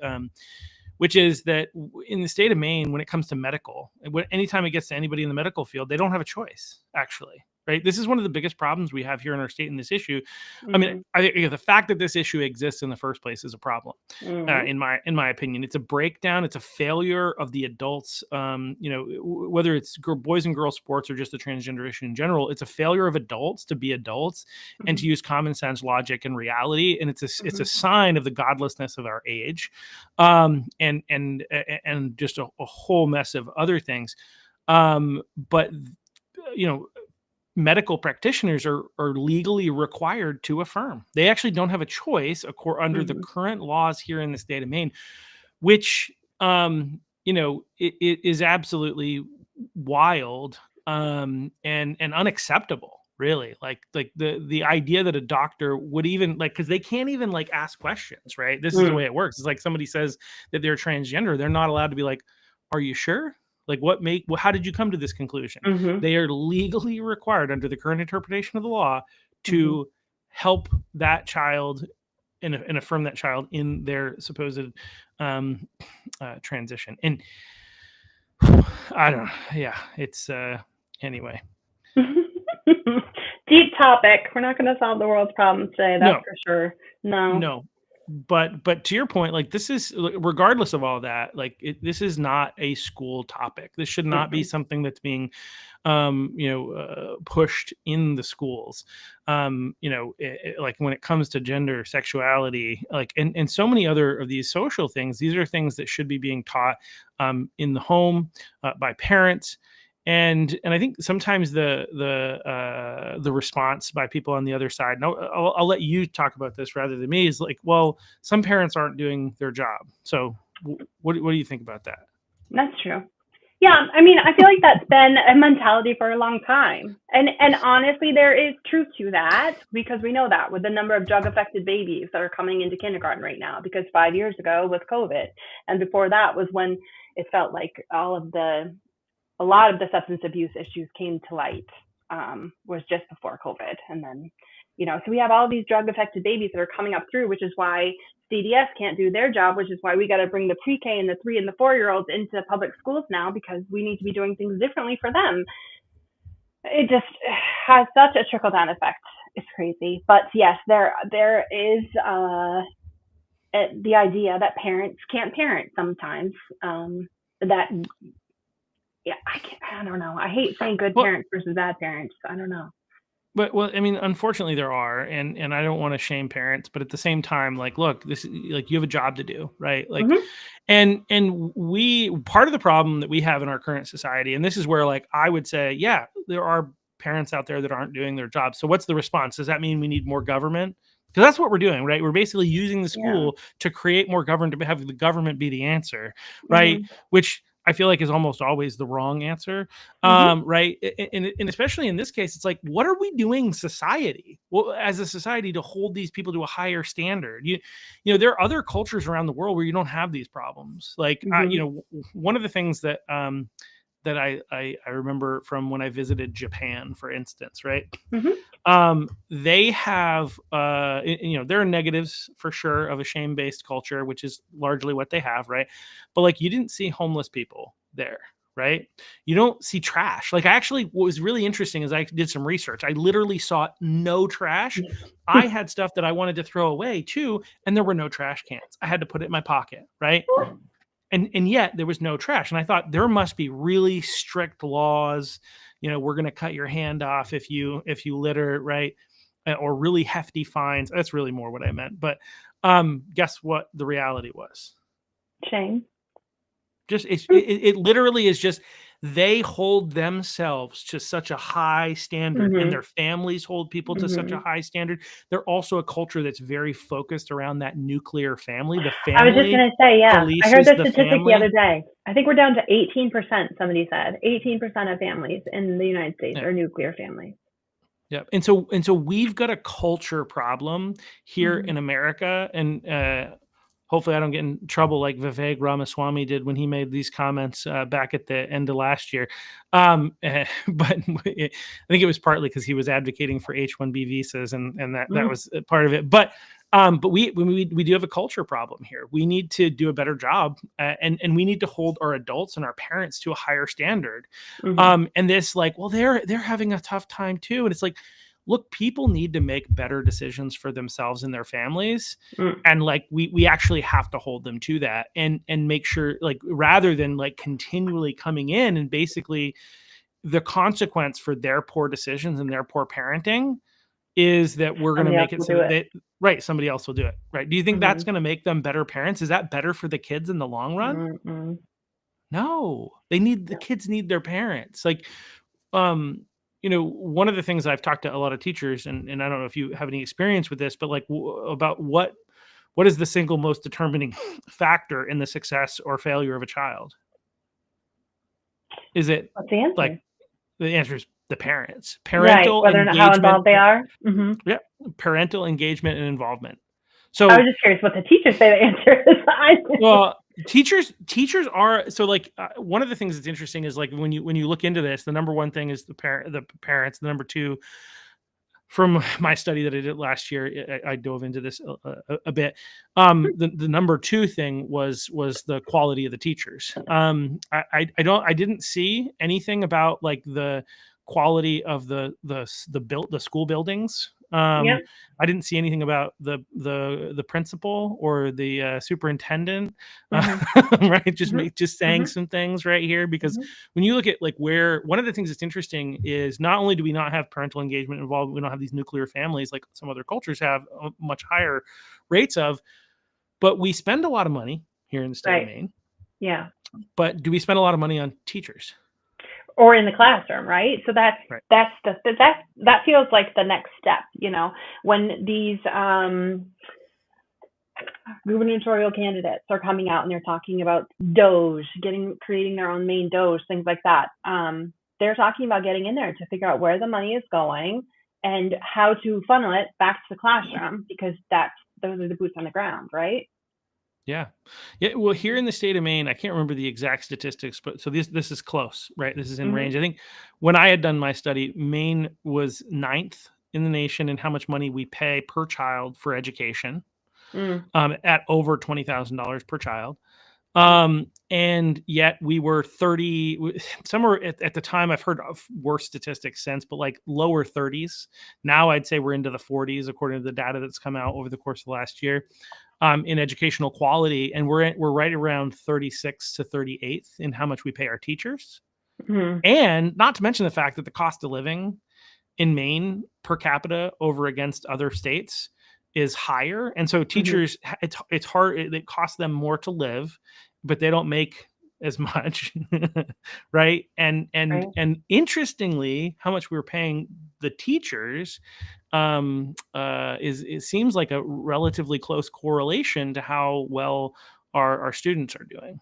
B: which is that in the state of Maine, when it comes to medical, anytime it gets to anybody in the medical field, they don't have a choice, actually, right? This is one of the biggest problems we have here in our state in this issue. Mm-hmm. I mean, I think the fact that this issue exists in the first place is a problem, in my opinion. It's a breakdown. It's a failure of the adults, whether it's boys and girls sports or just the transgender issue in general. It's a failure of adults to be adults and to use common sense, logic, and reality. And it's a sign of the godlessness of our age, and just a whole mess of other things. But medical practitioners are legally required to affirm. They actually don't have a choice under the current laws here in the state of Maine, which it is absolutely wild and unacceptable. Really, like the idea that a doctor would even because they can't even ask questions, right? This is the way it works. It's like somebody says that they're transgender, they're not allowed to be like, "Are you sure? Like, how did you come to this conclusion?" Mm-hmm. They are legally required under the current interpretation of the law to help that child and affirm that child in their supposed transition. And I don't know. Yeah, it's anyway.
C: Deep topic. We're not going to solve the world's problems today. That's for sure. No.
B: But to your point, this is, regardless of all that, this is not a school topic. This should not be something that's being, pushed in the schools. When it comes to gender, sexuality, and so many other of these social things, these are things that should be being taught in the home by parents. And I think sometimes the response by people on the other side, and I'll let you talk about this rather than me, is well, some parents aren't doing their job. So what do you think about that?
C: That's true. Yeah, I mean, I feel like that's been a mentality for a long time. And honestly, there is truth to that, because we know that with the number of drug-affected babies that are coming into kindergarten right now, because 5 years ago was COVID. And before that was when it felt like a lot of the substance abuse issues came to light, was just before COVID. And then, so we have all these drug-affected babies that are coming up through, which is why CDS can't do their job, which is why we got to bring the pre-K and the 3 and the 4-year-olds into public schools now, because we need to be doing things differently for them. It just has such a trickle-down effect. It's crazy. But yes, there is the idea that parents can't parent sometimes, yeah, I don't know. I hate saying good parents versus bad parents. I don't know.
B: But I mean, unfortunately there are, and I don't want to shame parents, but at the same time, look, this you have a job to do, right? And we, part of the problem that we have in our current society, and this is where I would say, yeah, there are parents out there that aren't doing their job. So what's the response? Does that mean we need more government? Because that's what we're doing, right? We're basically using the school to create more government, to have the government be the answer, right? Which I feel like is almost always the wrong answer. Right. And especially in this case, it's like, what are we doing society? Well, as a society to hold these people to a higher standard? There are other cultures around the world where you don't have these problems. Like, one of the things that, that I remember from when I visited Japan, for instance, right? They have, there are negatives for sure of a shame-based culture, which is largely what they have, right? But like, you didn't see homeless people there, right? You don't see trash. Like, what was really interesting is I did some research. I literally saw no trash. I had stuff that I wanted to throw away too, and there were no trash cans. I had to put it in my pocket, right? And yet there was no trash. And I thought there must be really strict laws. We're going to cut your hand off if you litter, right? Or really hefty fines. That's really more what I meant. But guess what the reality was?
C: Shame.
B: It literally is just, they hold themselves to such a high standard, and their families hold people to such a high standard. They're also a culture that's very focused around that nuclear family. The family.
C: I was just going to say, yeah. I heard this statistic the other day. I think we're down to 18%. Somebody said 18% of families in the United States are nuclear families.
B: Yeah, and so we've got a culture problem here in America, and hopefully I don't get in trouble like Vivek Ramaswamy did when he made these comments back at the end of last year. But I think it was partly because he was advocating for H-1B visas, and that was part of it. But we do have a culture problem here. We need to do a better job, and we need to hold our adults and our parents to a higher standard. And this, like, well, they're having a tough time too, and it's like, look, people need to make better decisions for themselves and their families. And like, we actually have to hold them to that, and make sure, like, rather than like continually coming in and basically the consequence for their poor decisions and their poor parenting is that we're going to make it so that, right, somebody else will do it. Right. Do you think that's going to make them better parents? Is that better for the kids in the long run? No, the kids need their parents. Like, one of the things I've talked to a lot of teachers, and I don't know if you have any experience with this, but like about what is the single most determining factor in the success or failure of a child? Is it
C: What's the answer?
B: Like, the answer is the parents. Parental
C: whether or not how involved they are.
B: Yeah, parental engagement and involvement. So
C: I was just curious what the teachers say the answer is.
B: Well, teachers are, so like, one of the things that's interesting is, like, when you look into this, the number one thing is the parents. The number two, from my study that I did last year, I dove into this a bit. The number two thing was the quality of the teachers. I didn't see anything about like the quality of the school buildings. I didn't see anything about the principal or the superintendent, right? Just saying some things right here, because when you look at like where, one of the things that's interesting is not only do we not have parental engagement involved, we don't have these nuclear families like some other cultures have much higher rates of, but we spend a lot of money here in the state of Maine.
C: Yeah.
B: But do we spend a lot of money on teachers?
C: Or in the classroom, right? So that feels like the next step, when these gubernatorial candidates are coming out and they're talking about Doge, creating their own Maine Doge, things like that. They're talking about getting in there to figure out where the money is going and how to funnel it back to the classroom, because those are the boots on the ground, right?
B: Yeah. Well, here in the state of Maine, I can't remember the exact statistics, but so this is close, right? This is in range. I think when I had done my study, Maine was 9th in the nation in how much money we pay per child for education, at over $20,000 per child. And yet we were 30, somewhere at the time, I've heard of worse statistics since, but like lower 30s. Now I'd say we're into the 40s, according to the data that's come out over the course of the last year. In educational quality, and we're right around 36th to 38th in how much we pay our teachers. And not to mention the fact that the cost of living in Maine per capita over against other states is higher. And so teachers, it's hard, it costs them more to live, but they don't make as much, right? And interestingly, how much we were paying the teachers it seems like a relatively close correlation to how well our students are doing.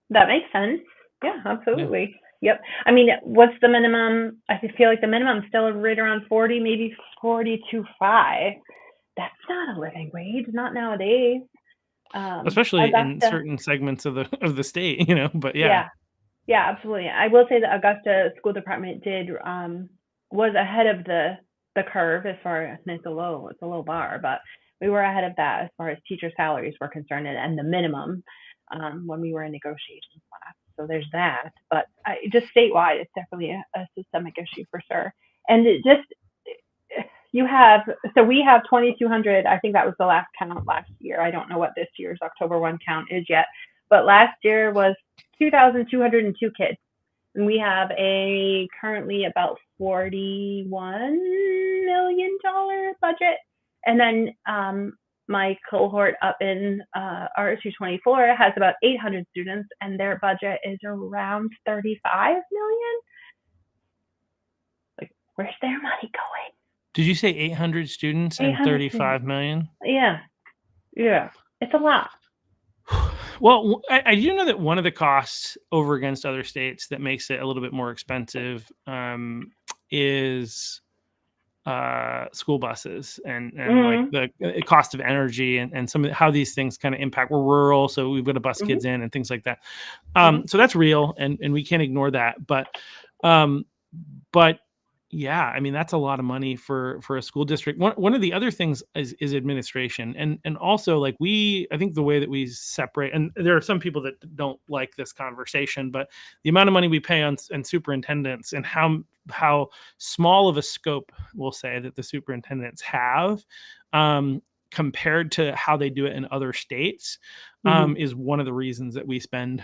C: That makes sense. Yeah, absolutely. Yep. I mean, what's the minimum? I feel like the minimum is still right around 40, maybe 42.5. That's not a living wage, not nowadays.
B: Especially in
C: Augusta,
B: certain segments of the state, but
C: yeah, absolutely. I will say the Augusta School Department was ahead of the curve as far as, and it's a low bar, but we were ahead of that as far as teacher salaries were concerned, and the minimum when we were in negotiations last. So there's that, but just statewide, it's definitely a systemic issue for sure. And it just, we have 2,200. I think that was the last count last year. I don't know what this year's October 1 count is yet, but last year was 2,202 kids. And we have currently about $41 million budget. And then my cohort up in R224 has about 800 students, and their budget is around $35 million. Like, where's their money going?
B: Did you say 800 students and 35 million?
C: Yeah. It's a lot.
B: Well, I do know that one of the costs over against other states that makes it a little bit more expensive is school buses and like the cost of energy and some of how these things kind of impact. We're rural, so we've got to bus kids in and things like that. So that's real, and we can't ignore that. But yeah, I mean, that's a lot of money for a school district. One of the other things is administration. And also, like, I think the way that we separate, and there are some people that don't like this conversation, but the amount of money we pay on superintendents and how small of a scope, we'll say, that the superintendents have compared to how they do it in other states is one of the reasons that we spend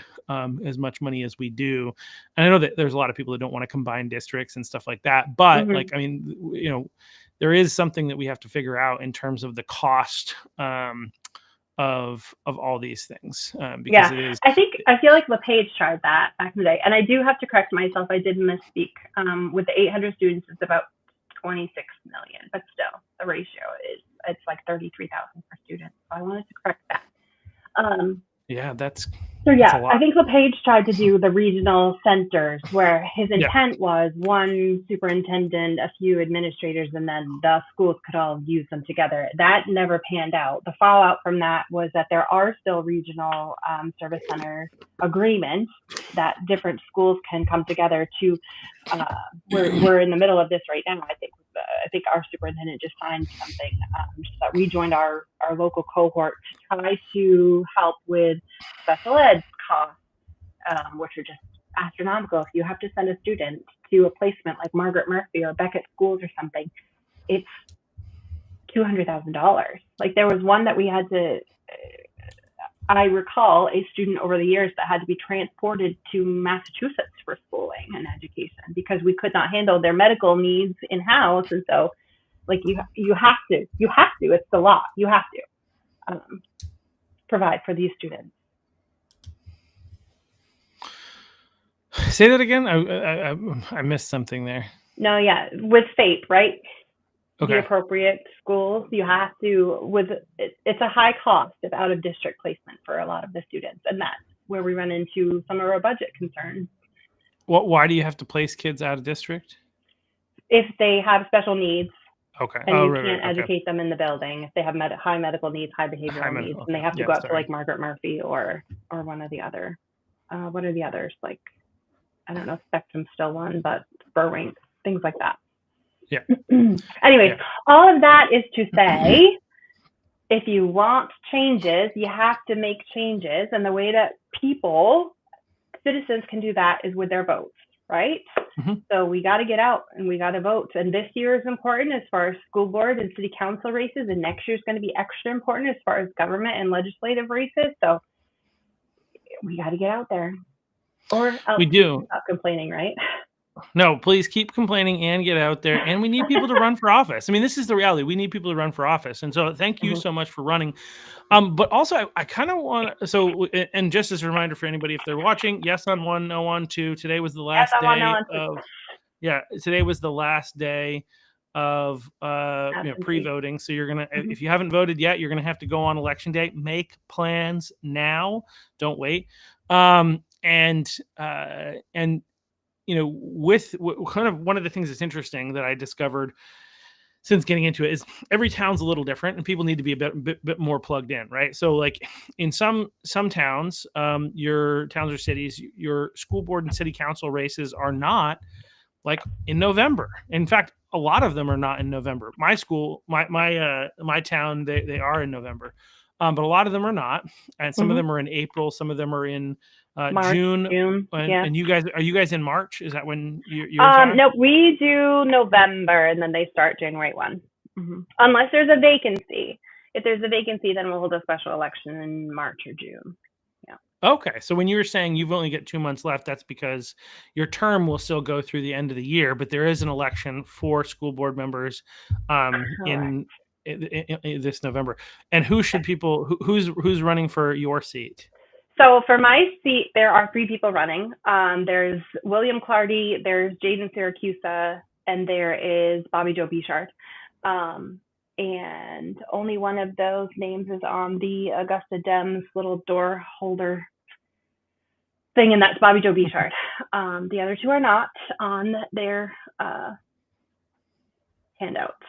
B: as much money as we do. And I know that there's a lot of people that don't want to combine districts and stuff like that, but like, I mean, there is something that we have to figure out in terms of the cost of all these things. Because it is,
C: I feel like LePage tried that back in the day, and I do have to correct myself. I did misspeak. With the 800 students, it's about 26 million, but still the ratio it's like 33,000 per student. So I wanted to correct that.
B: that's
C: a lot. I think LePage tried to do the regional centers where his intent was one superintendent, a few administrators, and then the schools could all use them together. That never panned out. The fallout from that was that there are still regional service center agreements that different schools can come together to. We're in the middle of this right now. I think our superintendent just signed something that we joined our local cohort to try to help with special ed costs, which are just astronomical. If you have to send a student to a placement like Margaret Murphy or Beckett Schools or something, it's $200,000. Like, there was one that we had to, I recall a student over the years that had to be transported to Massachusetts for schooling and education because we could not handle their medical needs in-house. And so, like, you have to, it's the law. You have to provide for these students.
B: Say that again. I missed something there.
C: No, yeah, with FAPE, right?
B: Okay.
C: The appropriate schools, you have to, it's a high cost of out of district placement for a lot of the students, and that's where we run into some of our budget concerns.
B: Why do you have to place kids out of district?
C: If they have special needs.
B: Okay.
C: And you can't educate them in the building. If they have high medical needs, high behavioral needs, and they have to go up to like Margaret Murphy or one of the other, what are the others? Like, I don't know if Spectrum's still one, but Burwink, things like that.
B: Yeah.
C: Anyways, all of that is to say, if you want changes, you have to make changes. And the way that citizens can do that is with their votes, right? So we got to get out and we got to vote. And this year is important as far as school board and city council races. And next year is going to be extra important as far as government and legislative races. So we got to get out there. Or
B: we do.
C: Stop complaining, right?
B: No, please keep complaining and get out there. And we need people to run for office. I mean, this is the reality. We need people to run for office. And so thank you so much for running. But also, I kind of want to, and just as a reminder for anybody, if they're watching, yes on 1, no on 2. Today was the last today was the last day of pre-voting. So you're going to, if you haven't voted yet, you're going to have to go on election day. Make plans now. Don't wait. and with kind of one of the things that's interesting that I discovered since getting into it is every town's a little different, and people need to be a bit more plugged in, right? So, like in some towns, your towns or cities, your school board and city council races are not like in November. In fact, a lot of them are not in November. My school, my town, they are in November, but a lot of them are not, and some of them are in April. Some of them are in
C: March,
B: June.
C: yeah.
B: And are you guys in March? Is that when you're?
C: No, we do November, and then they start January 1. Unless there's a vacancy. If there's a vacancy, then we'll hold a special election in March or June.
B: Okay, so when you were saying you've only got 2 months left, that's because your term will still go through the end of the year, but there is an election for school board members in this November. And who's running for your seat?
C: So for my seat, there are 3 people running. There's William Clardy, there's Jaden Syracusa, and there is Bobby Joe Bichard. And only one of those names is on the Augusta Dems little door holder thing, and that's Bobby Joe Bichard. The other 2 are not on their handouts.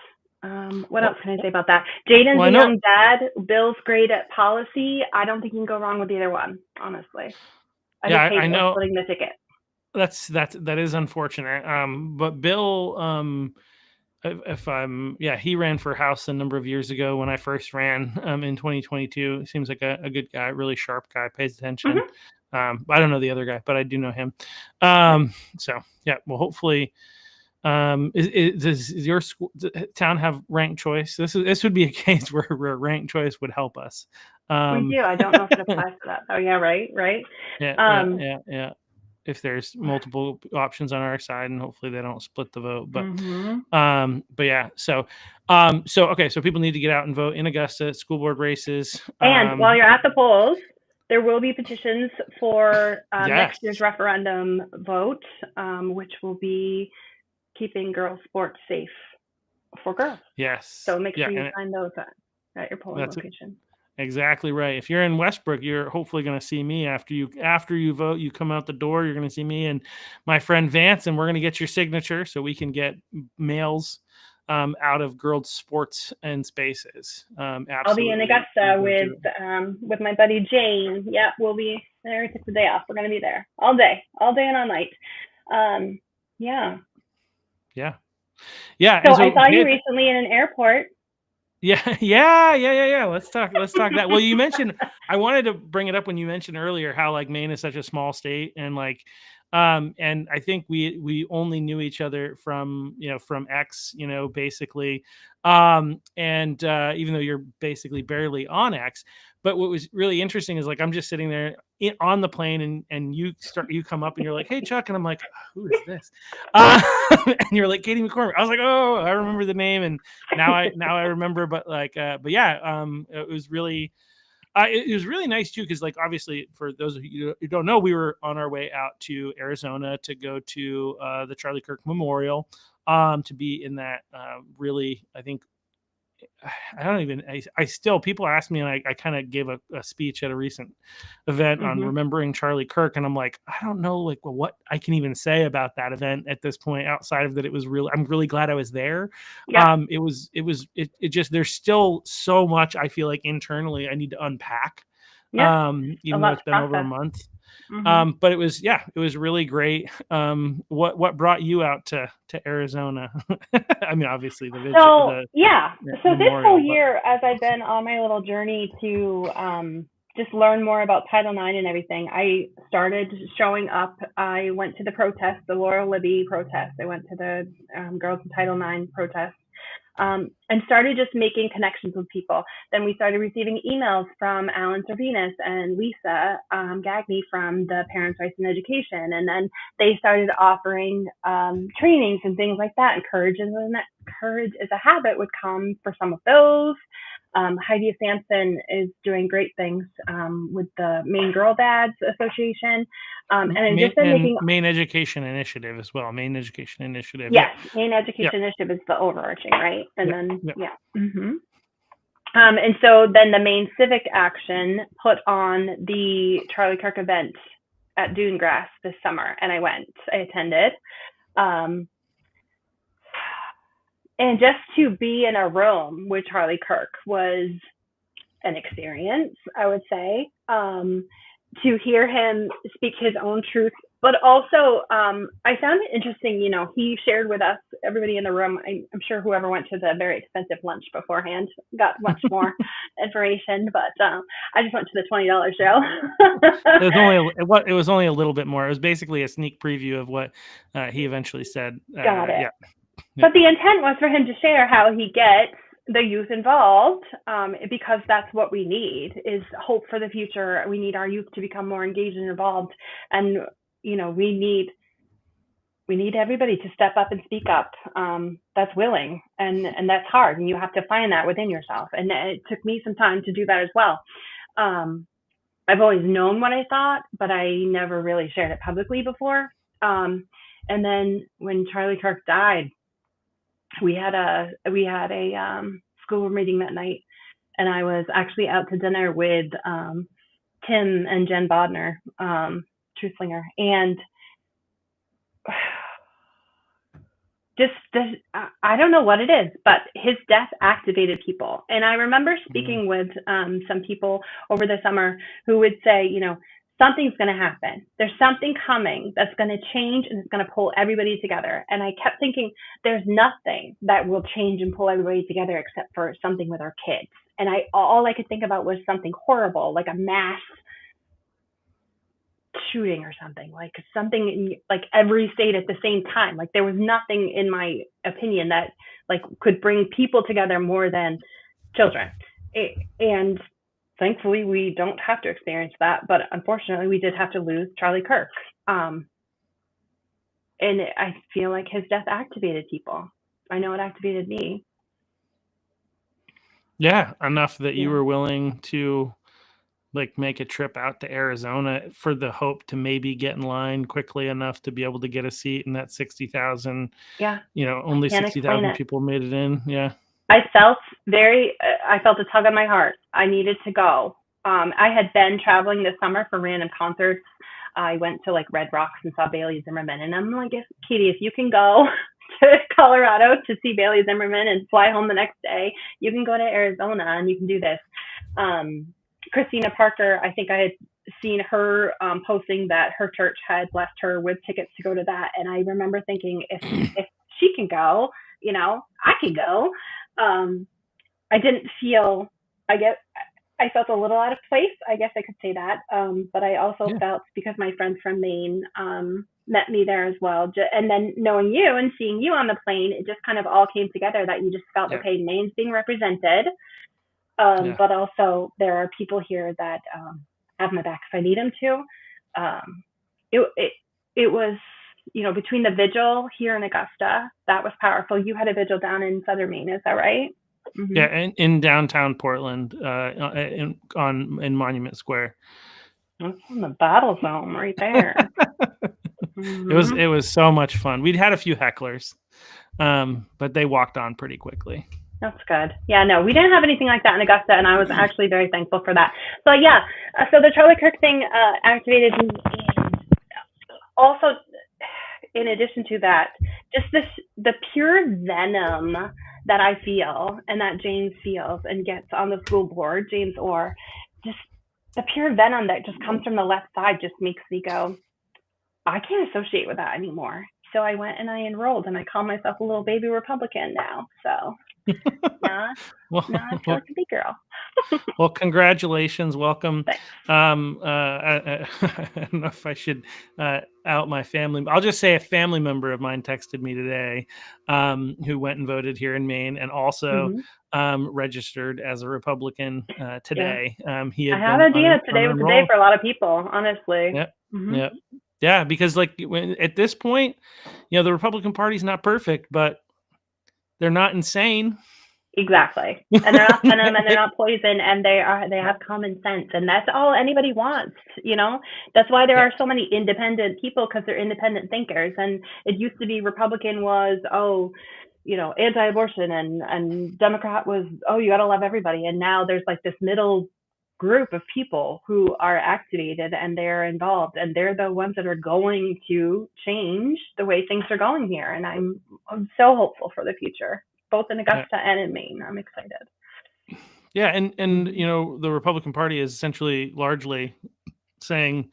C: What else can I say about that? Jaden's a young dad. Bill's great at policy. I don't think you can go wrong with either one, honestly. I know. Splitting the ticket.
B: That is unfortunate. But Bill, he ran for House a number of years ago when I first ran in 2022. Seems like a good guy, really sharp guy, pays attention. I don't know the other guy, but I do know him. So yeah, well, hopefully. Does your town have ranked choice? This would be a case where ranked choice would help us.
C: We do. I don't know if it applies to that. Oh yeah, right.
B: Yeah. If there's multiple options on our side, and hopefully they don't split the vote. But yeah. So okay. So people need to get out and vote in Augusta school board races.
C: And while you're at the polls, there will be petitions for next year's referendum vote, which will be keeping girls' sports safe for girls.
B: Yes.
C: So make sure you find those at your polling location.
B: Exactly right. If you're in Westbrook, you're hopefully going to see me after you vote. You come out the door, you're going to see me and my friend Vance, and we're going to get your signature so we can get males out of girls' sports and spaces.
C: I'll be in Augusta with my buddy Jane. Yeah, we'll be there. It's the day off. We're going to be there all day and all night. Yeah. So I saw you recently in an airport.
B: Yeah. Let's talk that. Well, you mentioned, I wanted to bring it up when you mentioned earlier how like Maine is such a small state, and like, and I think we only knew each other from X, basically. And even though you're basically barely on X, but what was really interesting is like, I'm just sitting there on the plane and you come up and you're like, "Hey Chuck," and I'm like, "Who is this?" And you're like, "Katie McCormick." I was like, "Oh, I remember the name," and now I remember. But it was really nice too, because like obviously for those of you who don't know, we were on our way out to Arizona to go to the Charlie Kirk Memorial to be in that really, I think. I still, people ask me, and I kind of gave a speech at a recent event on remembering Charlie Kirk, and I'm like, I don't know like what I can even say about that event at this point outside of that it was really, I'm really glad I was there. It just, there's still so much I feel like internally I need to unpack, even though it's been over a month. But it was really great. What brought you out to Arizona? I mean, obviously the visit. So
C: this whole year, as I've been on my little journey to just learn more about Title IX and everything, I started showing up. I went to the protest, the Laura Libby protest. I went to the Girls in Title IX protest. And started just making connections with people. Then we started receiving emails from Alan Servinas and Lisa Gagney from the Parents' Rights in Education. And then they started offering trainings and things like that. And Courage is a Habit would come for some of those. Heidi Sampson is doing great things with the Maine Girl Dads Association. And I've just been making
B: Maine Education Initiative as well. Maine Education Initiative.
C: Yes, Maine Education Initiative is the overarching, right? And and so then the Maine Civic Action put on the Charlie Kirk event at Dune Grass this summer, and I attended. And just to be in a room with Charlie Kirk was an experience, I would say. To hear him speak his own truth, but also I found it interesting, he shared with us, everybody in the room, I'm sure whoever went to the very expensive lunch beforehand got much more information, but I just went to the $20 show.
B: It was only a little bit more. It was basically a sneak preview of what he eventually said.
C: Got it.
B: Yeah.
C: But the intent was for him to share how he gets the youth involved, because that's what we need, is hope for the future. We need our youth to become more engaged and involved, and we need everybody to step up and speak up. That's willing, and that's hard, and you have to find that within yourself. And it took me some time to do that as well. I've always known what I thought, but I never really shared it publicly before. And then when Charlie Kirk died, we had a school board meeting that night, and I was actually out to dinner with Tim and Jen Bodner, Truthlinger, and just this, I don't know what it is, but his death activated people. And I remember speaking with some people over the summer who would say, something's going to happen. There's something coming that's going to change, and it's going to pull everybody together. And I kept thinking, there's nothing that will change and pull everybody together except for something with our kids. And all I could think about was something horrible, like a mass shooting or something, like something in like every state at the same time. Like there was nothing, in my opinion, that like could bring people together more than children. And thankfully, we don't have to experience that, but unfortunately, we did have to lose Charlie Kirk. And I feel like his death activated people. I know it activated me.
B: Yeah, enough that you were willing to like make a trip out to Arizona for the hope to maybe get in line quickly enough to be able to get a seat in that 60,000.
C: Yeah.
B: Only 60,000 people made it in. Yeah.
C: I felt a tug on my heart. I needed to go. I had been traveling this summer for random concerts. I went to like Red Rocks and saw Bailey Zimmerman, and I'm like, Katie, if you can go to Colorado to see Bailey Zimmerman and fly home the next day, you can go to Arizona and you can do this. Christina Parker, I think I had seen her posting that her church had blessed her with tickets to go to that. And I remember thinking, if she can go, I can go. I didn't feel, I felt a little out of place. I guess I could say that. But I also felt, because my friends from Maine met me there as well. And then knowing you and seeing you on the plane, it just kind of all came together that you just felt, okay, Maine's being represented. But also there are people here that have my back if I need them to. It was, between the vigil here in Augusta, that was powerful. You had a vigil down in Southern Maine, is that right? Mm-hmm.
B: Yeah, in downtown Portland, in Monument Square.
C: That's in the battle zone right there. Mm-hmm.
B: It was so much fun. We'd had a few hecklers, but they walked on pretty quickly.
C: That's good. Yeah, no, we didn't have anything like that in Augusta, and I was actually very thankful for that. So so the Charlie Kirk thing activated me, and also, in addition to that, just the pure venom that I feel and that James feels and gets on the school board, James Orr, just the pure venom that just comes from the left side just makes me go, I can't associate with that anymore. So I went and I enrolled, and I call myself a little baby Republican now. So now I feel like a big girl.
B: Well, congratulations. Welcome. I don't know if I should out my family. I'll just say a family member of mine texted me today who went and voted here in Maine, and also registered as a Republican today.
C: I have an idea today was the day for a lot of people, honestly.
B: Yep. Mm-hmm. Yep. Yeah, because at this point, the Republican Party's not perfect, but they're not insane.
C: Exactly. And they're not venom, and they're not poison, and they have common sense, and that's all anybody wants. That's why there are so many independent people, because they're independent thinkers. And it used to be Republican was anti-abortion, and Democrat was you got to love everybody. And now there's like this middle group of people who are activated and they're involved, and they're the ones that are going to change the way things are going here. And I'm so hopeful for the future, both in Augusta and in Maine. I'm excited.
B: Yeah, and you know, the Republican Party is essentially largely saying,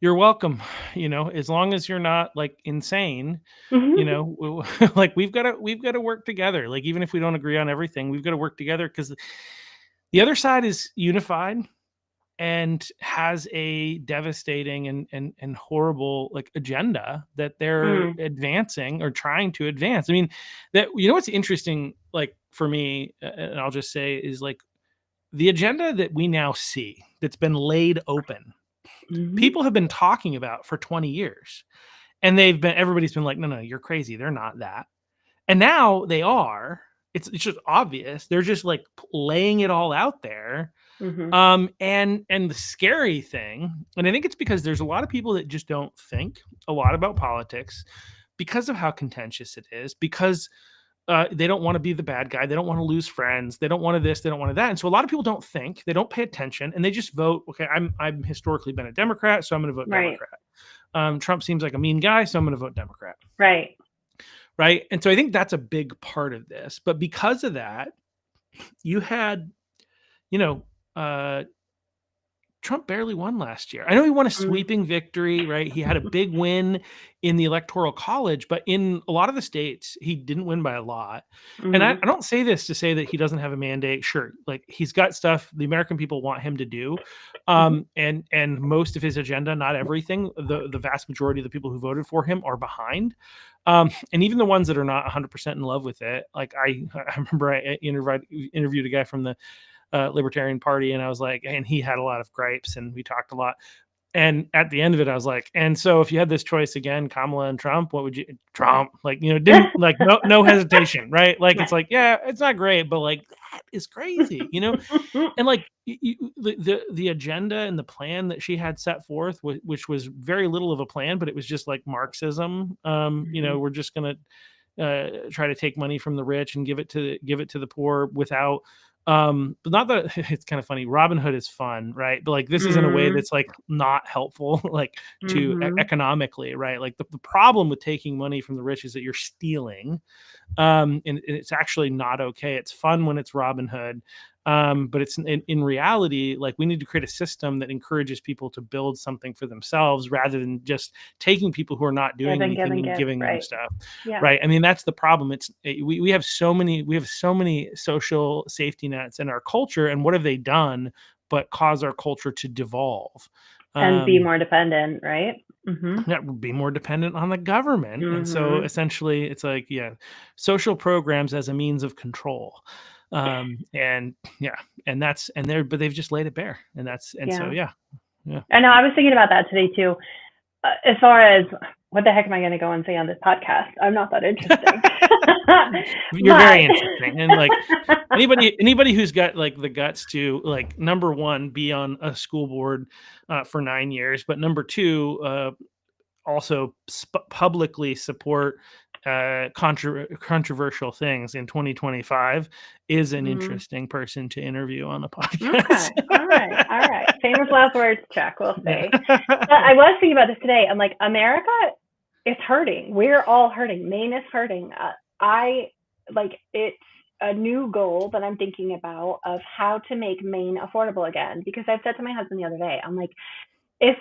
B: you're welcome, you know, as long as you're not like insane, you know, like we've got to work together. Like, even if we don't agree on everything, we've got to work together, because the other side is unified and has a devastating and horrible like agenda that they're advancing or trying to advance. I mean, that, you know, what's interesting, like for me, and I'll just say, is like the agenda that we now see that's been laid open, people have been talking about for 20 years, and everybody's been like, no, you're crazy. They're not that. And now they are. It's just obvious. They're just like laying it all out there. And the scary thing, and I think it's because there's a lot of people that just don't think a lot about politics because of how contentious it is, because they don't want to be the bad guy. They don't want to lose friends. They don't want to this. They don't want to that. And so a lot of people don't think, they don't pay attention, and they just vote. Okay, I'm historically been a Democrat, so I'm going to vote Democrat. Trump seems like a mean guy, so I'm going to vote Democrat. Right. And so I think that's a big part of this. But because of that, you had, you know, Trump barely won last year. I know he won a sweeping victory, right? He had a big win in the Electoral College, but in a lot of the states, he didn't win by a lot. And I don't say this to say that he doesn't have a mandate. Sure, like he's got stuff the American people want him to do, and most of his agenda, not everything. The vast majority of the people who voted for him are behind, and even the ones that are not 100% in love with it. Like I remember I interviewed a guy from the Libertarian Party, and I was like, and he had a lot of gripes, and we talked a lot. And at the end of it, I was like, and so if you had this choice again, Kamala and Trump, what would you? Trump, like, you know, didn't like no hesitation, right? Like, it's like, yeah, it's not great, but like that is crazy, you know. And like the agenda and the plan that she had set forth, which was very little of a plan, but it was just like Marxism. You know, we're just gonna try to take money from the rich and give it to the poor without. But not that it's kind of funny. Robin Hood is fun, right? But like this is in a way that's like not helpful, like to economically, right? Like the problem with taking money from the rich is that you're stealing, and it's actually not okay. It's fun when it's Robin Hood, but it's in reality, like we need to create a system that encourages people to build something for themselves rather than just taking people who are not doing anything and giving them stuff, right? I mean, that's the problem. It's we have so many social safety nets in our culture, and what have they done but cause our culture to devolve
C: and be more dependent, right?
B: That would be more dependent on the government. And so essentially it's like, social programs as a means of control. But they've just laid it bare, and so I know.
C: I was thinking about that today too. As far as what the heck am I going to go and say on this podcast? I'm not that interesting.
B: You're very interesting, and like anybody who's got like the guts to, like, number one, be on a school board for 9 years, but number two, also publicly support controversial things in 2025 is an interesting person to interview on the podcast.
C: Okay. All right. Famous last words, check. We'll see. I was thinking about this today. I'm like, America is hurting. We're all hurting. Maine is hurting. It's a new goal that I'm thinking about of how to make Maine affordable again. Because I've said to my husband the other day, I'm like, if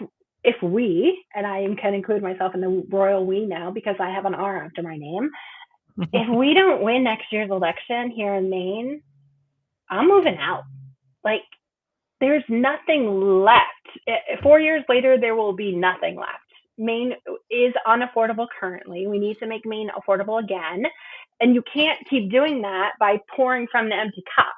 C: we, and I can include myself in the royal we now because I have an R after my name, if we don't win next year's election here in Maine, I'm moving out. Like, there's nothing left. 4 years later, there will be nothing left. Maine is unaffordable currently. We need to make Maine affordable again. And you can't keep doing that by pouring from the empty cup.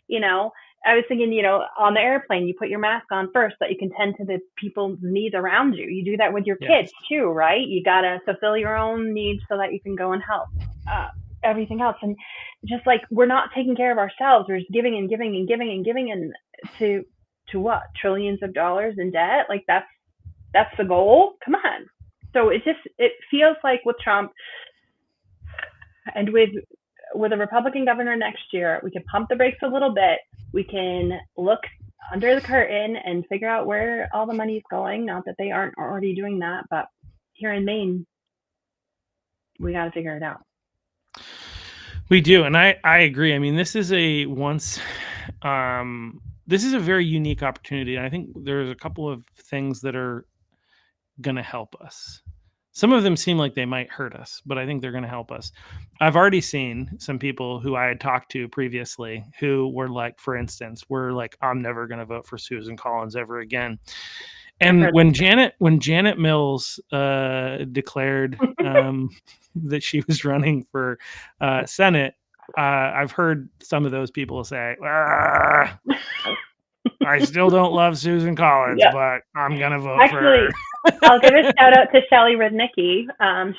C: You know, I was thinking, you know, on the airplane, you put your mask on first so that you can tend to the people's needs around you. You do that with your kids too, right? You got to fulfill your own needs so that you can go and help everything else. And just like, we're not taking care of ourselves. We're just giving and giving and giving and giving, and to what? Trillions of dollars in debt? Like that's the goal? Come on. So it feels like with Trump and with with a Republican governor next year, we can pump the brakes a little bit. We can look under the curtain and figure out where all the money is going. Not that they aren't already doing that, but here in Maine, we got to figure it out.
B: We do, and I agree. I mean, this is a very unique opportunity, and I think there's a couple of things that are going to help us. Some of them seem like they might hurt us, but I think they're going to help us. I've already seen some people who I had talked to previously who were like, for instance, were like, I'm never going to vote for Susan Collins ever again. And when Janet Mills declared that she was running for Senate, I've heard some of those people say, I still don't love Susan Collins, but I'm going to vote for her.
C: I'll give a shout out to Charlie Kirk.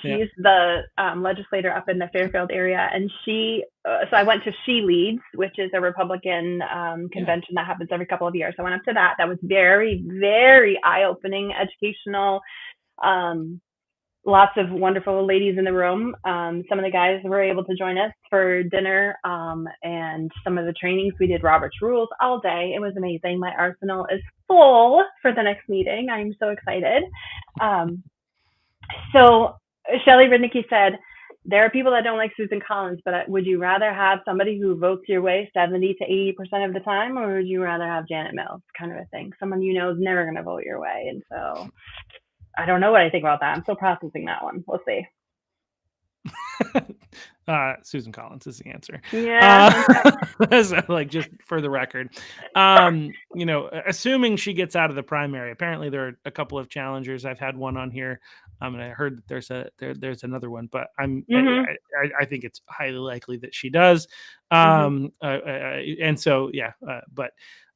C: She's the legislator up in the Fairfield area. And so I went to She Leads, which is a Republican convention that happens every couple of years. I went up to that. That was very, very eye-opening, educational. Lots of wonderful ladies in the room. Some of the guys were able to join us for dinner, and some of the trainings. We did Robert's Rules all day. It was amazing. My arsenal is full for the next meeting. I'm so excited. So Shelley Rudnicki said, there are people that don't like Susan Collins, but would you rather have somebody who votes your way 70 to 80% of the time, or would you rather have Janet Mills, kind of a thing? Someone you know is never going to vote your way. And so I don't know what I think about that. I'm still processing that one. We'll see.
B: Susan Collins is the answer.
C: Yeah.
B: So, like, just for the record, assuming she gets out of the primary, apparently there are a couple of challengers. I've had one on here. And I heard that there's another one, but I think it's highly likely that she does. And so, but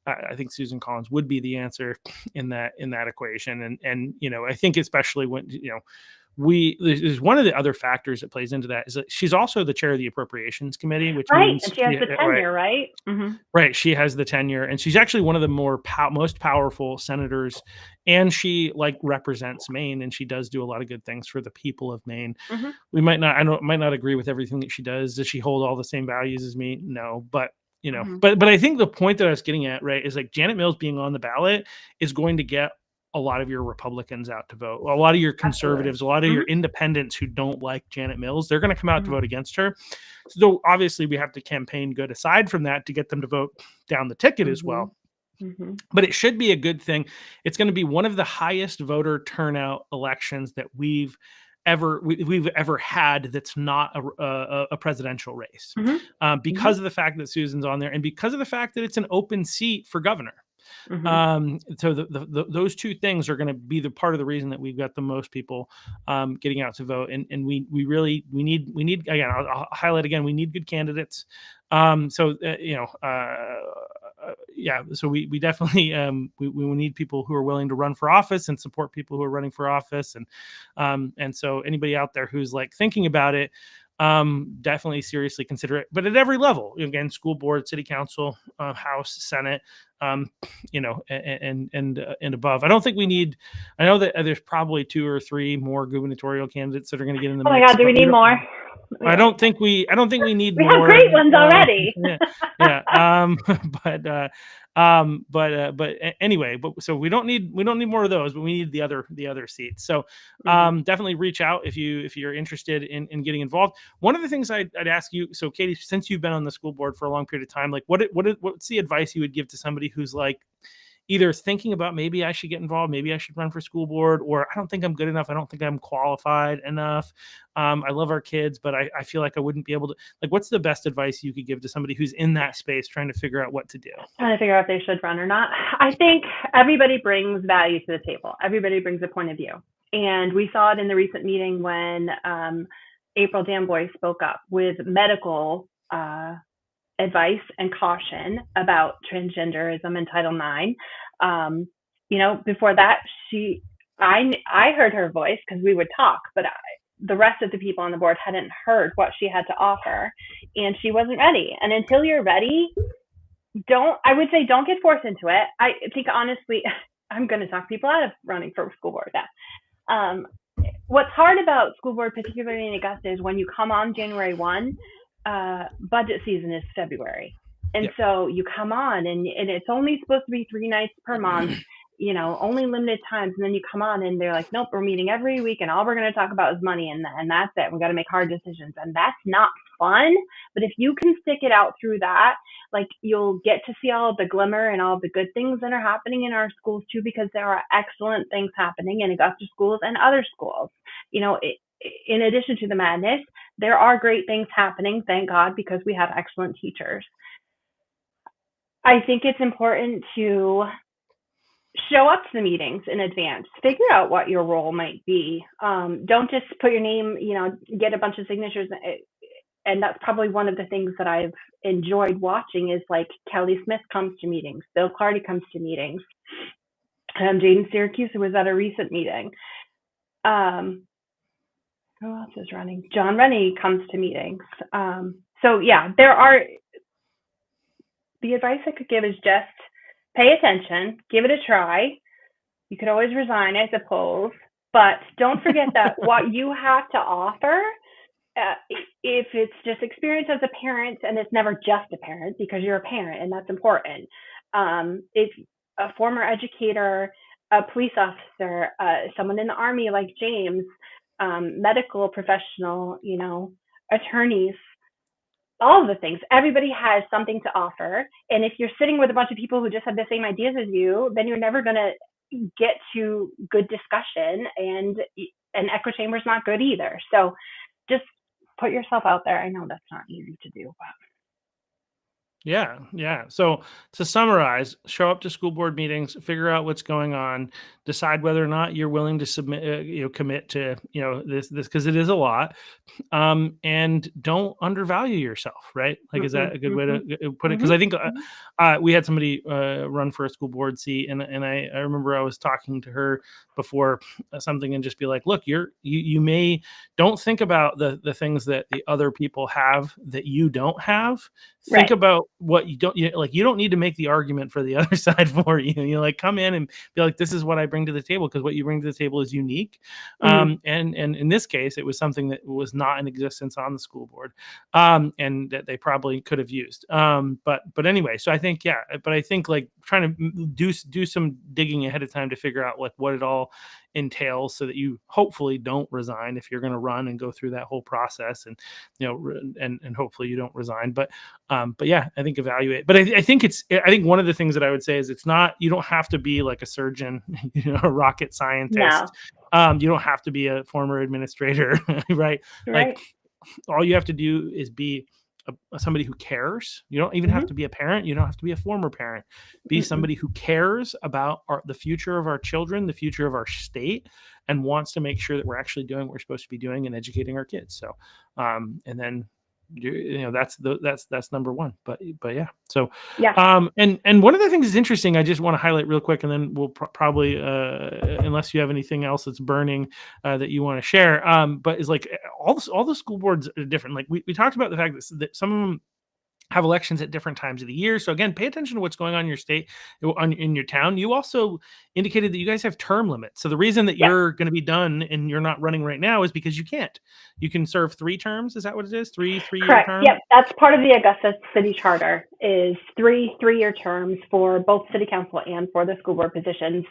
B: I think Susan Collins would be the answer in that equation. And I think especially when, there's one of the other factors that plays into that is that she's also the chair of the Appropriations Committee, which means
C: and she has the tenure, right?
B: Right. She has the tenure, and she's actually one of the most powerful senators, and she represents Maine, and she does do a lot of good things for the people of Maine. We might not agree with everything that she does. Does she hold all the same values as me? No, but but I think the point that I was getting at, right, is like Janet Mills being on the ballot is going to get a lot of your Republicans out to vote. A lot of your conservatives, a lot of your independents who don't like Janet Mills, they're going to come out to vote against her. So obviously we have to campaign good aside from that to get them to vote down the ticket as well. But it should be a good thing. It's going to be one of the highest voter turnout elections that we've ever had that's not a presidential race, because of the fact that Susan's on there, and because of the fact that it's an open seat for governor. So those two things are going to be the part of the reason that we've got the most people getting out to vote, and we need again, I'll highlight again, we need good candidates. So we definitely we need people who are willing to run for office and support people who are running for office, and so anybody out there who's like thinking about it, definitely seriously consider it, but at every level, again, school board, city council, House, Senate, and above. I don't think we need, I know that there's probably 2 or 3 more gubernatorial candidates that are going to get in the mix.
C: Oh my God, do we need more?
B: I don't think we need
C: we
B: more.
C: We have great ones already.
B: But anyway, so we don't need more of those, but we need the other seats. So definitely reach out if you're interested in getting involved. One of the things I'd ask you, so Katie, since you've been on the school board for a long period of time, like what's the advice you would give to somebody who's like either thinking about maybe I should get involved, maybe I should run for school board, or I don't think I'm good enough, I don't think I'm qualified enough. I love our kids, but I feel like I wouldn't be able to. Like, what's the best advice you could give to somebody who's in that space trying to figure out what to do?
C: Trying to figure out if they should run or not. I think everybody brings value to the table. Everybody brings a point of view. And we saw it in the recent meeting when April Danboy spoke up with medical advice and caution about transgenderism in Title IX. Before that, I heard her voice because we would talk, but the rest of the people on the board hadn't heard what she had to offer, and she wasn't ready. And until you're ready, don't get forced into it. I think honestly, I'm going to talk people out of running for school board. What's hard about school board, particularly in Augusta, is when you come on January 1, budget season is February. And
B: Yeah.
C: so you come on and it's only supposed to be 3 nights per month, only limited times. And then you come on and they're like, nope, we're meeting every week and all we're going to talk about is money. And that's it. We got to make hard decisions. And that's not fun. But if you can stick it out through that, like you'll get to see all the glimmer and all the good things that are happening in our schools too, because there are excellent things happening in Augusta schools and other schools. In addition to the madness, there are great things happening, thank God, because we have excellent teachers. I think it's important to show up to the meetings in advance. Figure out what your role might be. Don't just put your name, get a bunch of signatures. And that's probably one of the things that I've enjoyed watching is like Kelly Smith comes to meetings. Bill Clardy comes to meetings. Jaden Syracuse was at a recent meeting. Who else is running? John Rennie comes to meetings. So yeah, the advice I could give is just pay attention, give it a try. You could always resign, I suppose, but don't forget that what you have to offer, if it's just experience as a parent, and it's never just a parent because you're a parent and that's important. If a former educator, a police officer, someone in the Army like James, medical professional, attorneys, all of the things. Everybody has something to offer. And if you're sitting with a bunch of people who just have the same ideas as you, then you're never going to get to good discussion, and an echo chamber is not good either. So just put yourself out there. I know that's not easy to do, but.
B: Yeah. So to summarize, show up to school board meetings, figure out what's going on, decide whether or not you're willing to submit, commit to, this because it is a lot, and don't undervalue yourself, right? Like, is that a good way to put it? Because I think we had somebody run for a school board seat, and I remember I was talking to her before something and just be like, look, you may don't think about the things that the other people have that you don't have. Think about what you don't, you don't need to make the argument for the other side for you. Come in and be like, this is what I bring to the table, because what you bring to the table is unique. And in this case, it was something that was not in existence on the school board, and that they probably could have used. But anyway, so I think, like trying to do some digging ahead of time to figure out like what it all entails, so that you hopefully don't resign if you're going to run and go through that whole process, and and hopefully you don't resign. But yeah, I think evaluate. But I think one of the things that I would say is you don't have to be like a surgeon, a rocket scientist. No. You don't have to be a former administrator, right? Like all you have to do is be somebody who cares. You don't even have to be a parent. You don't have to be a former parent. Be somebody who cares about the future of our children, the future of our state, and wants to make sure that we're actually doing what we're supposed to be doing and educating our kids. So, and then that's number one. But yeah. So and one of the things that's interesting, I just want to highlight real quick, and then we'll probably unless you have anything else that's burning that you want to share, but is like all the school boards are different. Like we talked about the fact that some of them have elections at different times of the year. So again, pay attention to what's going on in your state, in your town. You also indicated that you guys have term limits. So the reason that you're going to be done and you're not running right now is because you can't. You can serve 3 terms. Is that what it is? Three-year terms?
C: Yep, that's part of the Augusta City Charter, is 3-year terms for both city council and for the school board positions.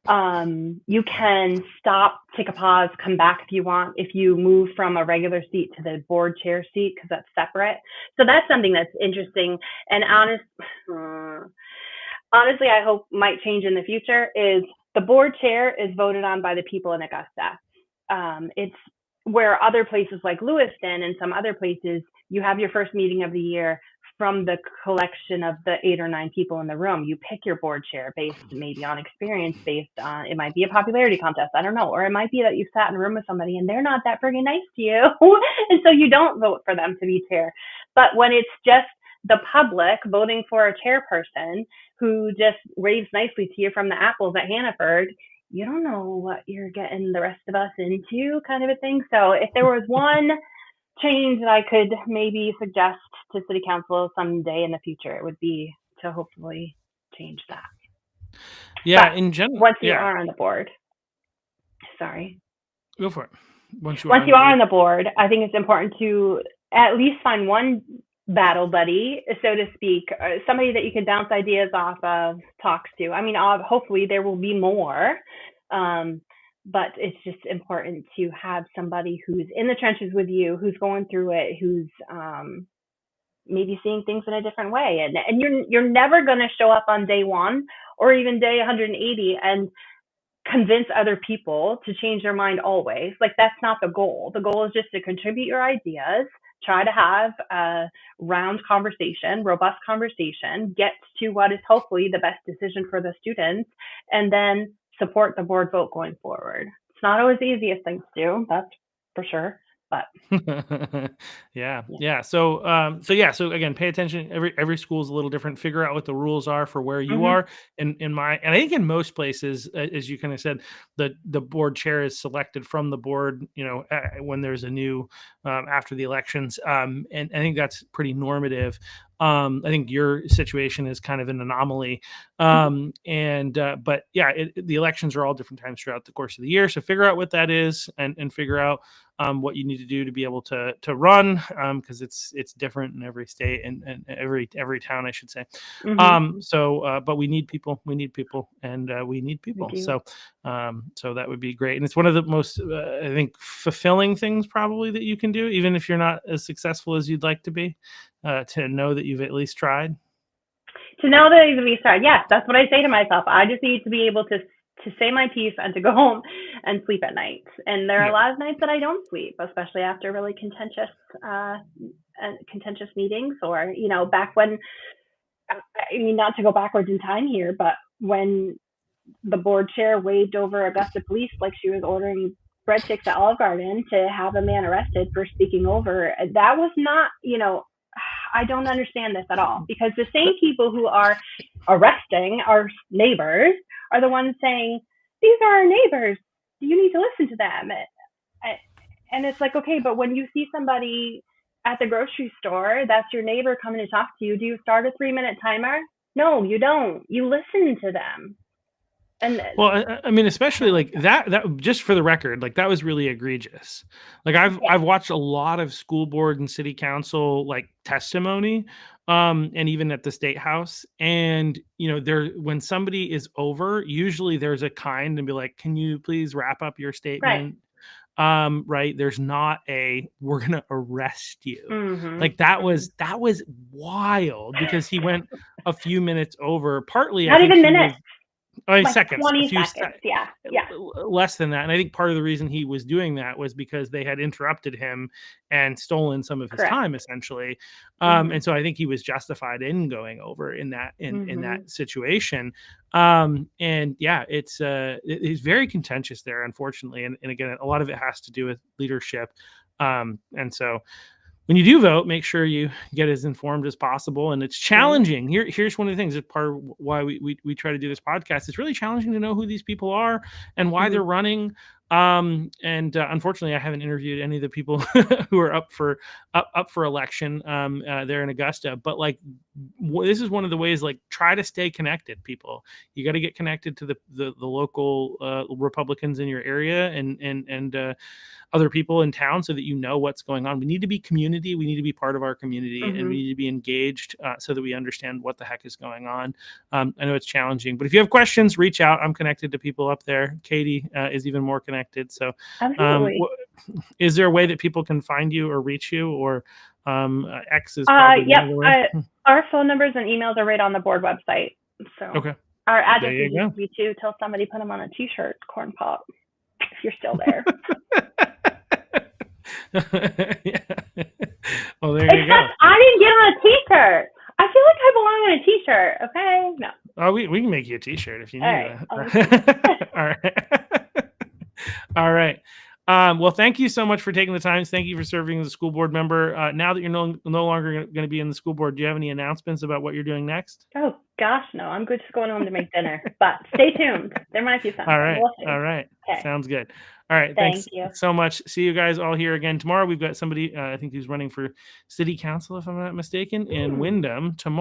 C: You can stop, take a pause, come back if you want, if you move from a regular seat to the board chair seat, because that's separate. So that's something that's interesting. And honestly, I hope might change in the future, is the board chair is voted on by the people in Augusta. It's where other places like Lewiston and some other places, you have your first meeting of the year from the collection of the 8 or 9 people in the room. You pick your board chair based maybe on experience, based on, it might be a popularity contest, I don't know, or it might be that you sat in a room with somebody and they're not that friggin' nice to you, and so you don't vote for them to be chair. But when it's just the public voting for a chairperson who just waves nicely to you from the apples at Hannaford, you don't know what you're getting the rest of us into, kind of a thing. So if there was one change that I could maybe suggest to city council someday in the future, it would be to hopefully change that.
B: Yeah,
C: but
B: in general.
C: Once you are on the board,
B: go for it. Once you
C: are on the board, I think it's important to at least find one battle buddy, so to speak, somebody that you can bounce ideas off of, talk to. I mean, hopefully there will be more, but it's just important to have somebody who's in the trenches with you, who's going through it, who's maybe seeing things in a different way. And you're never going to show up on day 1 or even day 180 and convince other people to change their mind always. Like, that's not the goal. The goal is just to contribute your ideas, try to have a round conversation, robust conversation, get to what is hopefully the best decision for the students, and then support the board vote going forward. It's not always the easiest thing to do, that's for sure. But
B: yeah. So again, pay attention. Every school is a little different. Figure out what the rules are for where you are. And I think in most places, as you kind of said, the board chair is selected from the board, when there's a new after the elections. And I think that's pretty normative. I think your situation is kind of an anomaly. But the elections are all different times throughout the course of the year. So figure out what that is and figure out what you need to do to be able to run, because it's different in every state and every town, I should say. But we need people, and we need people. So that would be great. And it's one of the most, I think, fulfilling things probably that you can do, even if you're not as successful as you'd like to be, to know that you've at least tried.
C: To know that you've at least tried. Yes, that's what I say to myself. I just need to be able to say my piece and to go home and sleep at night. And there are a lot of nights that I don't sleep, especially after really contentious meetings, or, back when, I mean, not to go backwards in time here, but when the board chair waved over Augusta police like she was ordering bread sticks at Olive Garden to have a man arrested for speaking over, that was not, I don't understand this at all, because the same people who are arresting our neighbors are the ones saying, these are our neighbors, you need to listen to them. And it's like, okay, but when you see somebody at the grocery store, that's your neighbor coming to talk to you, do you start a 3-minute timer? No, you don't. You listen to them. And
B: well, I mean, especially like that just for the record, like that was really egregious. Like I've watched a lot of school board and city council like testimony, and even at the state house, and when somebody is over, usually there's a kind and be like, can you please wrap up your statement? Right. There's not we're gonna arrest you. Like that was wild, because he went a few minutes over, partly
C: not even minutes.
B: Like
C: seconds, 20 seconds. Yeah.
B: Less than that. And I think part of the reason he was doing that was because they had interrupted him and stolen some of his time, essentially. And so I think he was justified in going over in that situation. It's very contentious there, unfortunately. And again, a lot of it has to do with leadership. And so when you do vote, make sure you get as informed as possible. And it's challenging. Here's one of the things that part of why we try to do this podcast. It's really challenging to know who these people are and why they're running. Unfortunately, I haven't interviewed any of the people who are up for election there in Augusta. But like, this is one of the ways. Like, try to stay connected. People, you got to get connected to the local Republicans in your area and other people in town, so that you know what's going on. We need to be community. We need to be part of our community, and we need to be engaged so that we understand what the heck is going on. I know it's challenging, but if you have questions, reach out. I'm connected to people up there. Katie is even more connected. So is there a way that people can find you or reach you, or X is probably
C: our phone numbers and emails are right on the board website. So our address used to be too, till somebody put them on a t-shirt, corn pop, if you're still there.
B: Well, there you go.
C: I didn't get on a t-shirt. I feel like I belong on a t-shirt. Okay, no.
B: Oh, we can make you a t-shirt if you need that. All right. All right. Well, thank you so much for taking the time. Thank you for serving as a school board member. Now that you're no longer going to be in the school board, do you have any announcements about what you're doing next?
C: Oh, gosh, no. I'm just going home to make dinner. But stay tuned. There might be something.
B: All right.
C: We'll see.
B: All right.
C: Okay.
B: Sounds good. All right. Thanks so much. See you guys all here again tomorrow. We've got somebody, I think, who's running for city council, if I'm not mistaken, in Wyndham tomorrow.